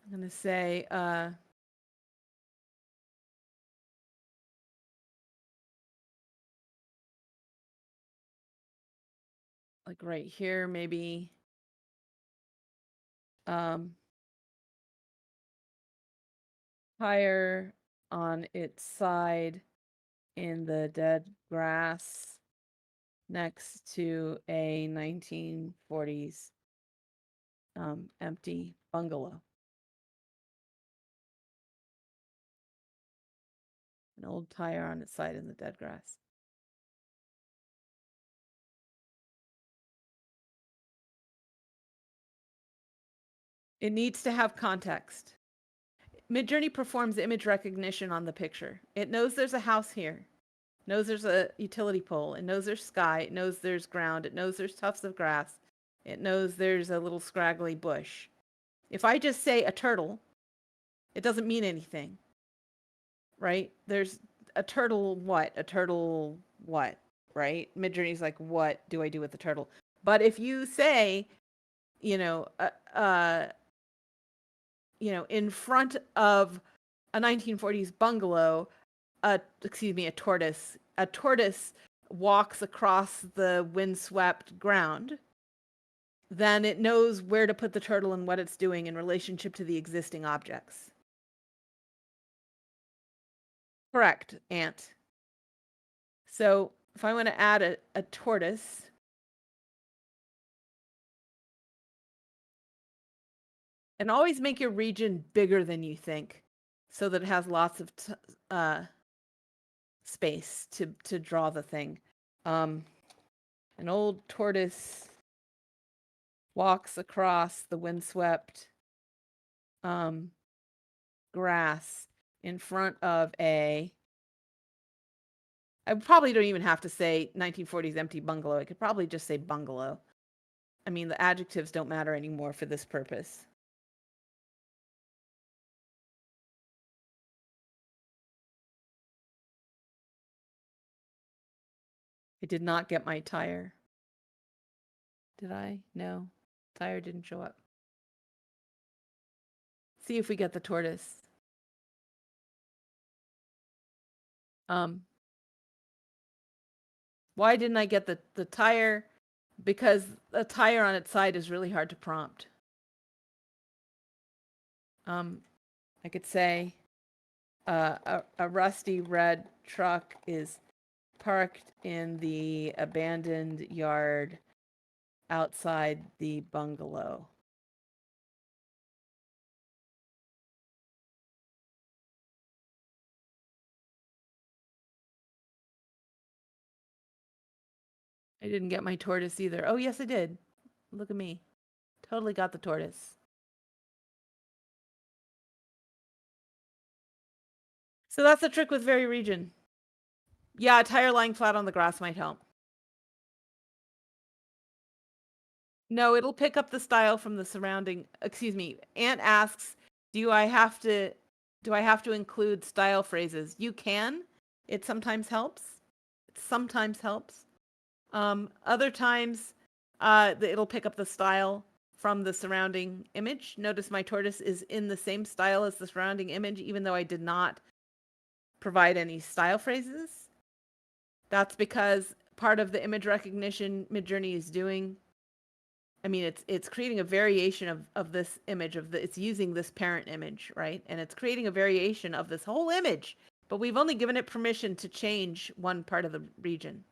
I'm going to say like right here, maybe higher on its side in the dead grass next to a 1940s empty bungalow. An old tire on its side in the dead grass. It needs to have context. Midjourney performs image recognition on the picture. It knows there's a house here. It knows there's a utility pole. It knows there's sky. It knows there's ground. It knows there's tufts of grass. It knows there's a little scraggly bush. If I just say a turtle, it doesn't mean anything. Right? There's a turtle what? A turtle what? Right? Midjourney's like, what do I do with the turtle? But if you say, in front of a 1940s bungalow, a tortoise. A tortoise walks across the windswept ground, then it knows where to put the turtle and what it's doing in relationship to the existing objects. Correct, Ant. So if I want to add a tortoise, and always make your region bigger than you think so that it has lots of space to draw the thing. An old tortoise walks across the windswept grass in front of a, I probably don't even have to say 1940s empty bungalow. I could probably just say bungalow. I mean, the adjectives don't matter anymore for this purpose. I did not get my tire. Did I? No. Tire didn't show up. See if we get the tortoise. Why didn't I get the tire? Because a tire on its side is really hard to prompt. I could say a rusty red truck is parked in the abandoned yard outside the bungalow. I didn't get my tortoise either. Oh, yes, I did. Look at me. Totally got the tortoise. So that's the trick with very region. Yeah, a tire lying flat on the grass might help. No, it'll pick up the style from the surrounding, excuse me. Ant asks, do I have to include style phrases? You can. It sometimes helps. It sometimes helps. Other times, it'll pick up the style from the surrounding image. Notice my tortoise is in the same style as the surrounding image, even though I did not provide any style phrases. That's because part of the image recognition Midjourney is doing, I mean, it's creating a variation of this image it's using this parent image, right? And it's creating a variation of this whole image, but we've only given it permission to change one part of the region.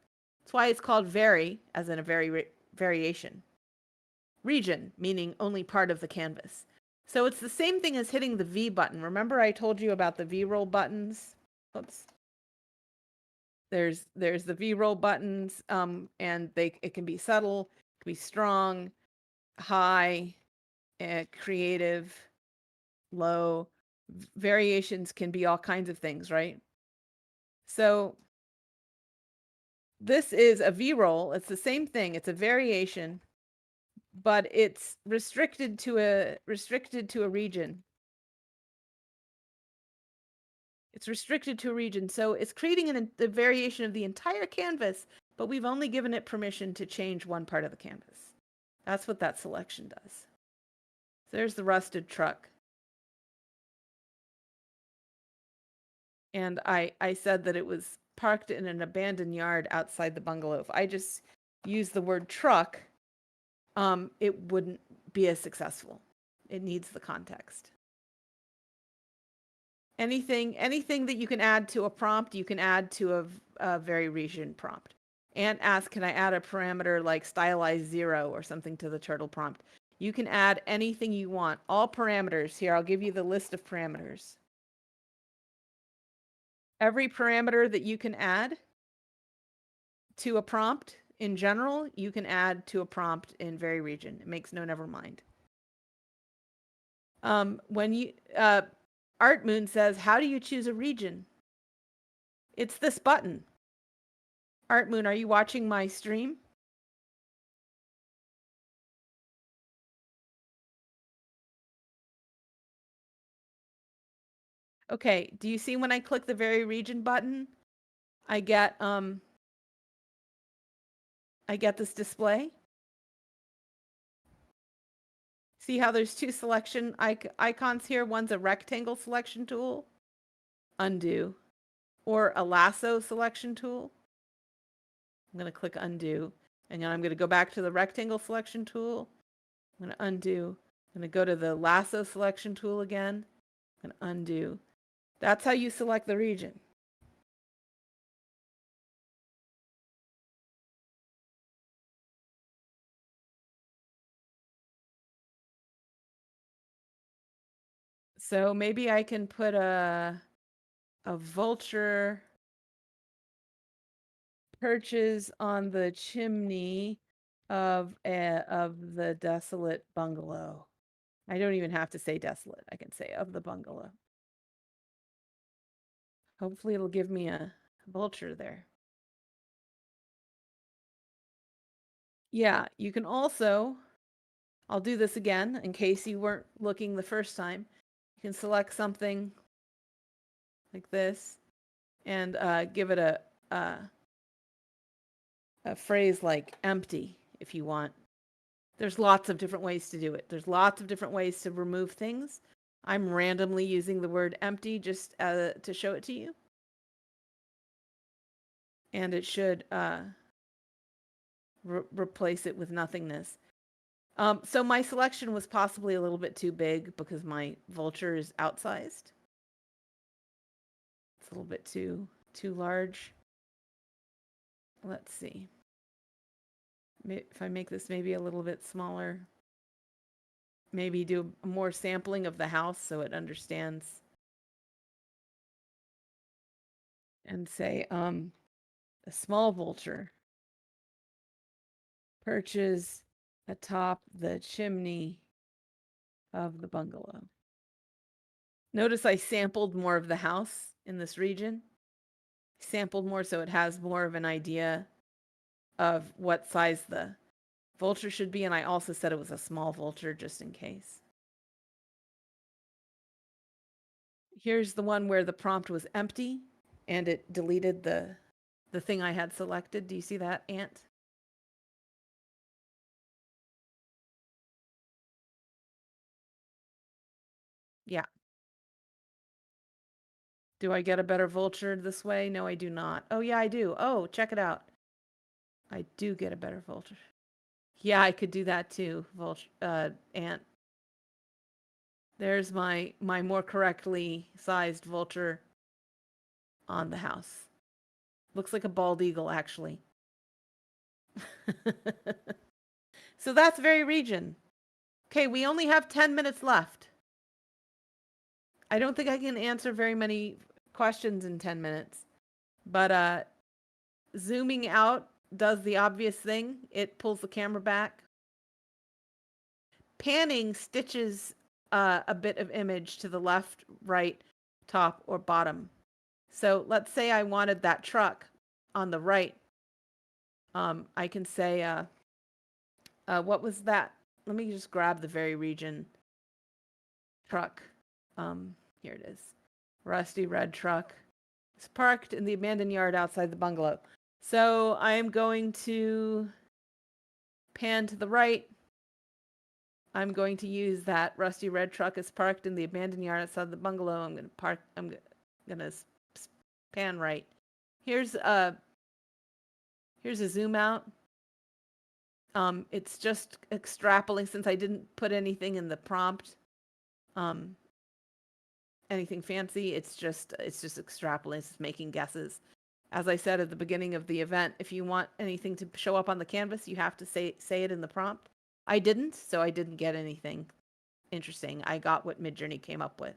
That's why it's called vary, as in a variation. Region, meaning only part of the canvas. So it's the same thing as hitting the V button. Remember I told you about the V-roll buttons? Oops. There's the V-roll buttons, and it can be subtle, it can be strong, high, creative, low. Variations can be all kinds of things, right? So this is a V-roll. It's the same thing. It's a variation, but it's restricted to a region. It's restricted to a region. So it's creating the variation of the entire canvas, but we've only given it permission to change one part of the canvas. That's what that selection does. So there's the rusted truck. And I said that it was parked in an abandoned yard outside the bungalow. If I just use the word truck, it wouldn't be as successful. It needs the context. Anything that you can add to a prompt, you can add to a very region prompt. And ask, can I add a parameter like stylized 0 or something to the turtle prompt? You can add anything you want. All parameters. Here, I'll give you the list of parameters. Every parameter that you can add to a prompt in general, you can add to a prompt in very region. It makes no never mind. When you Art Moon says, how do you choose a region? It's this button. Art Moon, are you watching my stream? Okay, do you see when I click the very region button, I get this display? See how there's two selection icons here? One's a rectangle selection tool, undo, or a lasso selection tool. I'm going to click undo, and then I'm going to go back to the rectangle selection tool. I'm going to undo. I'm going to go to the lasso selection tool again. I'm going to undo. That's how you select the region. So maybe I can put a vulture perches on the chimney of the desolate bungalow. I don't even have to say desolate. I can say of the bungalow. Hopefully it'll give me a vulture there. Yeah, you can also, I'll do this again in case you weren't looking the first time. You can select something like this and give it a phrase like empty if you want. There's lots of different ways to do it. There's lots of different ways to remove things. I'm randomly using the word empty just to show it to you. And it should replace it with nothingness. So my selection was possibly a little bit too big because my vulture is outsized. It's a little bit too large. Let's see. If I make this maybe a little bit smaller, maybe do more sampling of the house so it understands. And say, a small vulture perches atop the chimney of the bungalow. Notice I sampled more of the house in this region. Sampled more so it has more of an idea of what size the vulture should be, and I also said it was a small vulture just in case. Here's the one where the prompt was empty and it deleted the thing I had selected. Do you see that, Ant? Yeah. Do I get a better vulture this way? No, I do not. Oh, yeah, I do. Oh, check it out. I do get a better vulture. Yeah, I could do that too, Ant. There's my more correctly sized vulture on the house. Looks like a bald eagle, actually. So that's very region. Okay, we only have 10 minutes left. I don't think I can answer very many questions in 10 minutes. But zooming out does the obvious thing. It pulls the camera back. Panning stitches a bit of image to the left, right, top, or bottom. So let's say I wanted that truck on the right. I can say, what was that? Let me just grab the very region truck. Here it is. Rusty red truck. It's parked in the abandoned yard outside the bungalow. So I am going to pan to the right. I'm going to use that rusty red truck is parked in the abandoned yard outside the bungalow. I'm gonna pan right. Here's a zoom out. It's just extrapolating since I didn't put anything in the prompt. Anything fancy. It's just extrapolating. It's making guesses. As I said at the beginning of the event, if you want anything to show up on the canvas, you have to say it in the prompt. I didn't, so I didn't get anything interesting. I got what Midjourney came up with.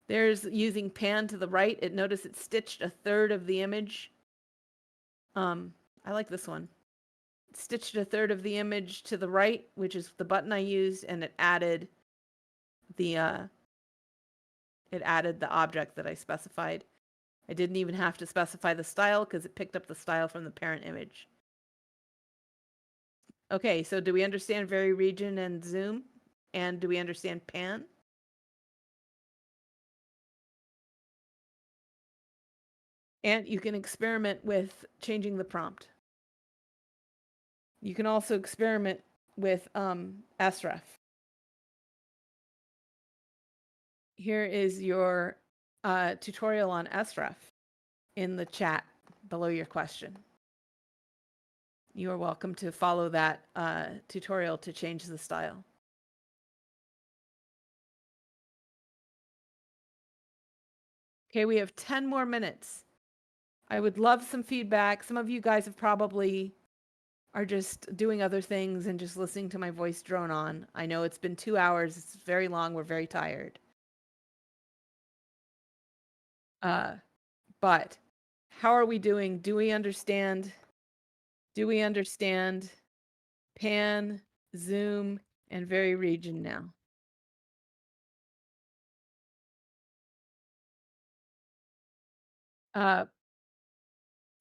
There's using pan to the right. Notice it stitched a third of the image. I like this one. It stitched a third of the image to the right, which is the button I used, and it added the object that I specified. I didn't even have to specify the style because it picked up the style from the parent image. Okay, so do we understand vary region and zoom? And do we understand pan? And you can experiment with changing the prompt. You can also experiment with sref. Here is your tutorial on sref in the chat below your question. You are welcome to follow that tutorial to change the style. Okay, we have 10 more minutes. I would love some feedback. Some of you guys have probably are just doing other things and just listening to my voice drone on. I know it's been 2 hours. It's very long. We're very tired. But how are we doing? Do we understand Do we understand pan, zoom, and vary region now?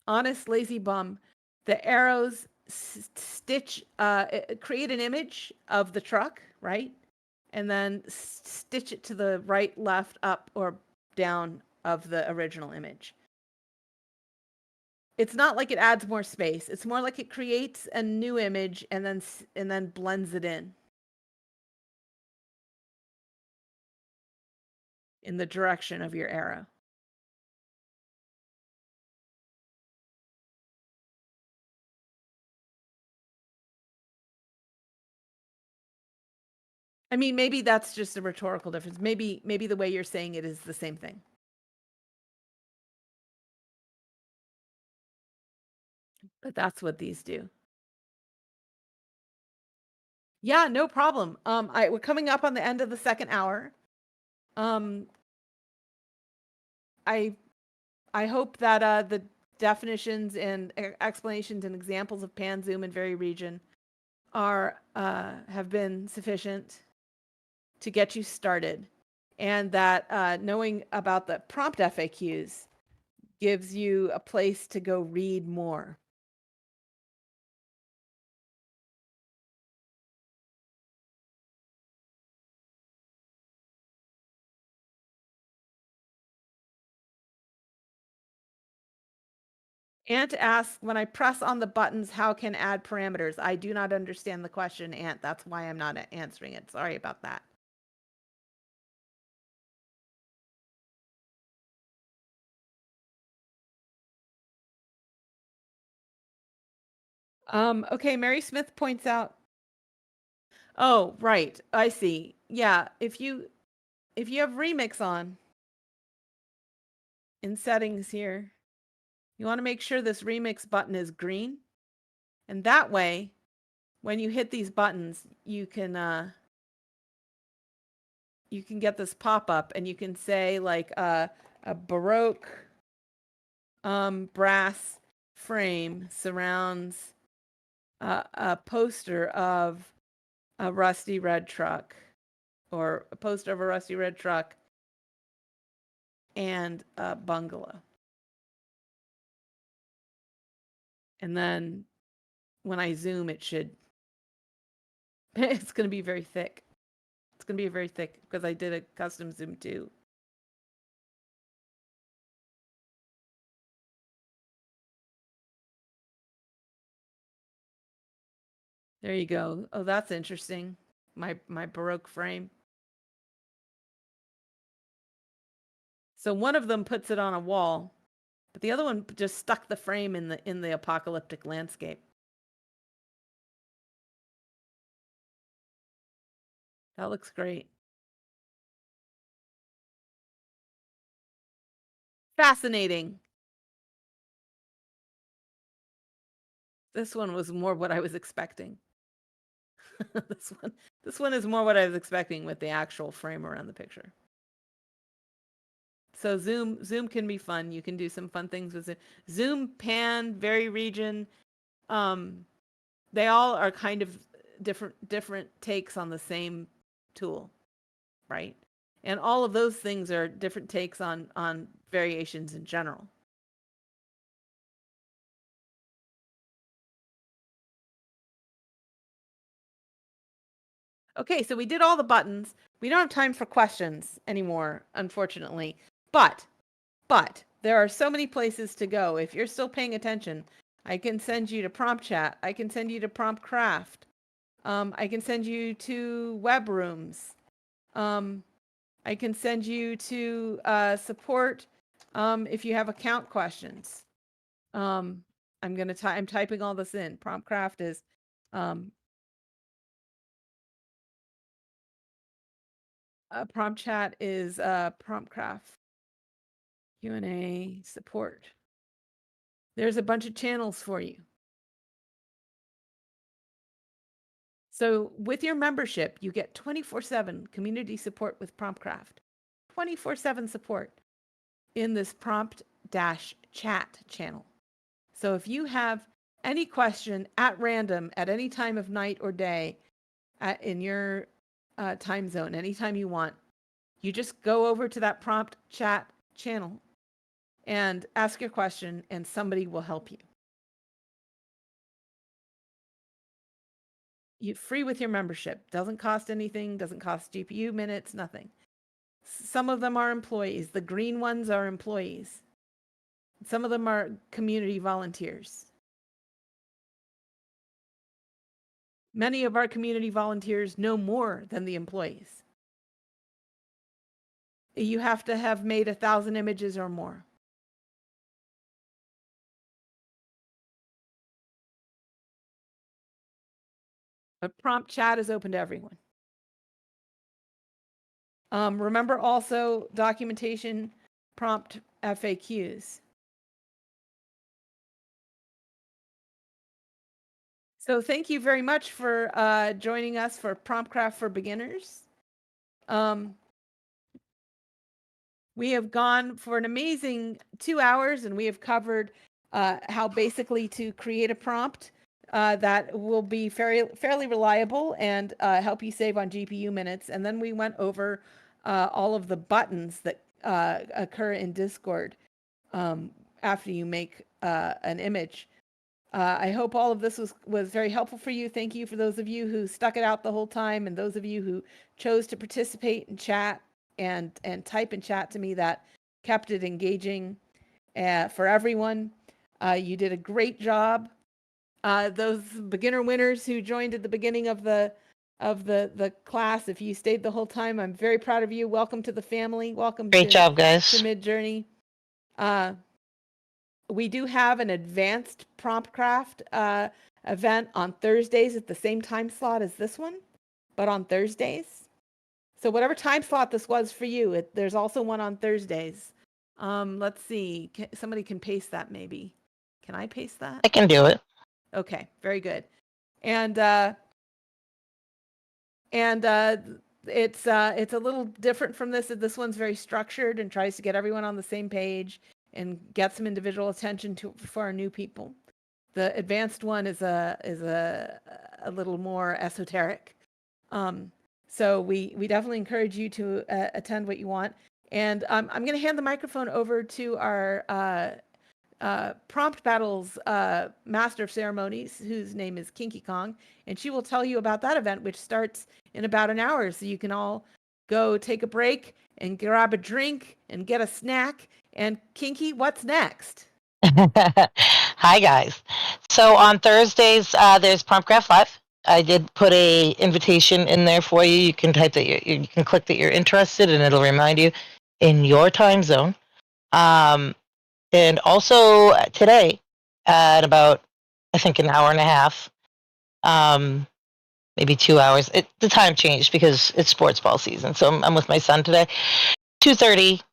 Honest lazy bum, the arrows stitch, create an image of the truck, right? And then stitch it to the right, left, up, or down of the original image. It's not like it adds more space. It's more like it creates a new image and then blends it in the direction of your arrow. I mean, maybe that's just a rhetorical difference. Maybe the way you're saying it is the same thing. But that's what these do. Yeah, no problem. We're coming up on the end of the second hour. Um, I hope that the definitions and explanations and examples of pan, zoom, and vary region are have been sufficient to get you started, and that knowing about the prompt FAQs gives you a place to go read more. Ant asks, when I press on the buttons, how can add parameters? I do not understand the question, Ant. That's why I'm not answering it. Sorry about that. Okay, Mary Smith points out. Oh, right. I see. Yeah, if you have remix on in settings here, you want to make sure this remix button is green. And that way, when you hit these buttons, you can get this pop-up and you can say like a Baroque brass frame surrounds a poster of a rusty red truck, or a poster of a rusty red truck and a bungalow. And then when I zoom, it should, it's going to be very thick. It's going to be very thick because I did a custom zoom too. There you go. Oh, that's interesting. My Baroque frame. So one of them puts it on a wall, but the other one just stuck the frame in the apocalyptic landscape. That looks great. Fascinating. This one was more what I was expecting. this one is more what I was expecting with the actual frame around the picture. So zoom can be fun. You can do some fun things with it. Zoom, pan, vary region. They all are kind of different takes on the same tool, right? And all of those things are different takes on variations in general. Okay, so we did all the buttons. We don't have time for questions anymore, unfortunately. But there are so many places to go. If you're still paying attention, I can send you to Prompt Chat. I can send you to PromptCraft. I can send you to Web Rooms. I can send you to support if you have account questions. I'm typing all this in. PromptCraft is Prompt Chat is PromptCraft Q&A support. There's a bunch of channels for you. So with your membership, you get 24/7 community support with PromptCraft. 24/7 support in this prompt-chat channel. So if you have any question at random at any time of night or day in your time zone, anytime you want. You just go over to that prompt chat channel and ask your question, and somebody will help you. You're free with your membership. Doesn't cost anything, doesn't cost GPU minutes, nothing. Some of them are employees. The green ones are employees. Some of them are community volunteers. Many of our community volunteers know more than the employees. You have to have made 1,000 images or more. But prompt chat is open to everyone. Remember also documentation, prompt FAQs. So thank you very much for joining us for PromptCraft for Beginners. We have gone for an amazing 2 hours, and we have covered how basically to create a prompt that will be fairly reliable and help you save on GPU minutes. And then we went over all of the buttons that occur in Discord after you make an image. I hope all of this was very helpful for you. Thank you for those of you who stuck it out the whole time, and those of you who chose to participate in chat and type in chat to me. That kept it engaging for everyone. You did a great job. Those beginner winners who joined at the beginning of the class, if you stayed the whole time, I'm very proud of you. Welcome to the family. Welcome. Great job, guys. To Midjourney. We do have an advanced PromptCraft event on Thursdays at the same time slot as this one, but on Thursdays. So whatever time slot this was for you, there's also one on Thursdays. Let's see. Somebody can paste that maybe. Can I paste that? I can do it. Okay, very good. And it's a little different from this. This one's very structured and tries to get everyone on the same page and get some individual attention for our new people. The advanced one is a little more esoteric. So we definitely encourage you to attend what you want. And I'm going to hand the microphone over to our Prompt Battles Master of Ceremonies, whose name is Kinky Kong, and she will tell you about that event, which starts in about an hour. So you can all go take a break and grab a drink and get a snack. And Kinky, what's next? Hi, guys. So on Thursdays, there's PromptCraft Live. I did put a invitation in there for you. You can type that you can click that you're interested, and it'll remind you in your time zone. And also today, at about, I think, an hour and a half, maybe 2 hours. The time changed because it's sports ball season. So I'm with my son today. 2:30.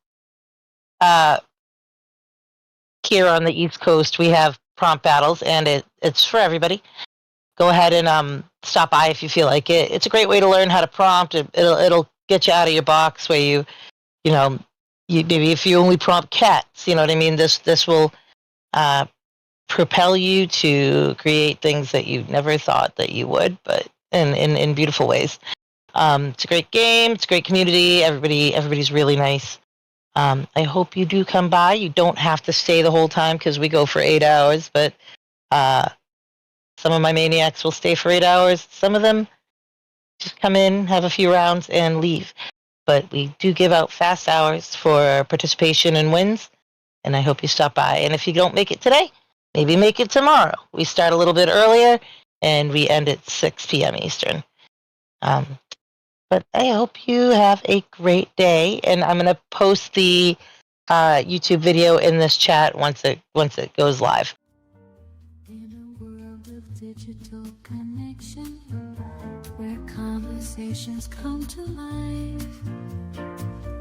Here on the East Coast, we have prompt battles, and it's for everybody. Go ahead and stop by if you feel like it. It's a great way to learn how to prompt. It'll get you out of your box where you maybe if you only prompt cats, you know what I mean. This will propel you to create things that you never thought that you would, but in beautiful ways. It's a great game. It's a great community. Everybody's really nice. I hope you do come by. You don't have to stay the whole time because we go for 8 hours, but some of my maniacs will stay for 8 hours. Some of them just come in, have a few rounds, and leave. But we do give out fast hours for participation and wins, and I hope you stop by. And if you don't make it today, maybe make it tomorrow. We start a little bit earlier, and we end at 6 p.m. Eastern. But I hope you have a great day, and I'm going to post the YouTube video in this chat once it goes live. In a world of digital connection, where conversations come to life,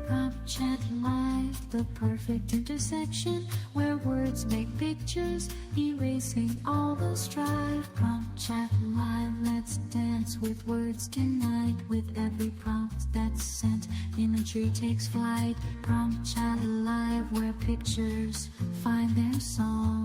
Prompt Chat Live, the perfect intersection, where words make pictures, erasing all the strife. Prompt Chat Live, let's dance with words tonight. With every prompt that's sent, imagery takes flight. Prompt Chat Live, where pictures find their song.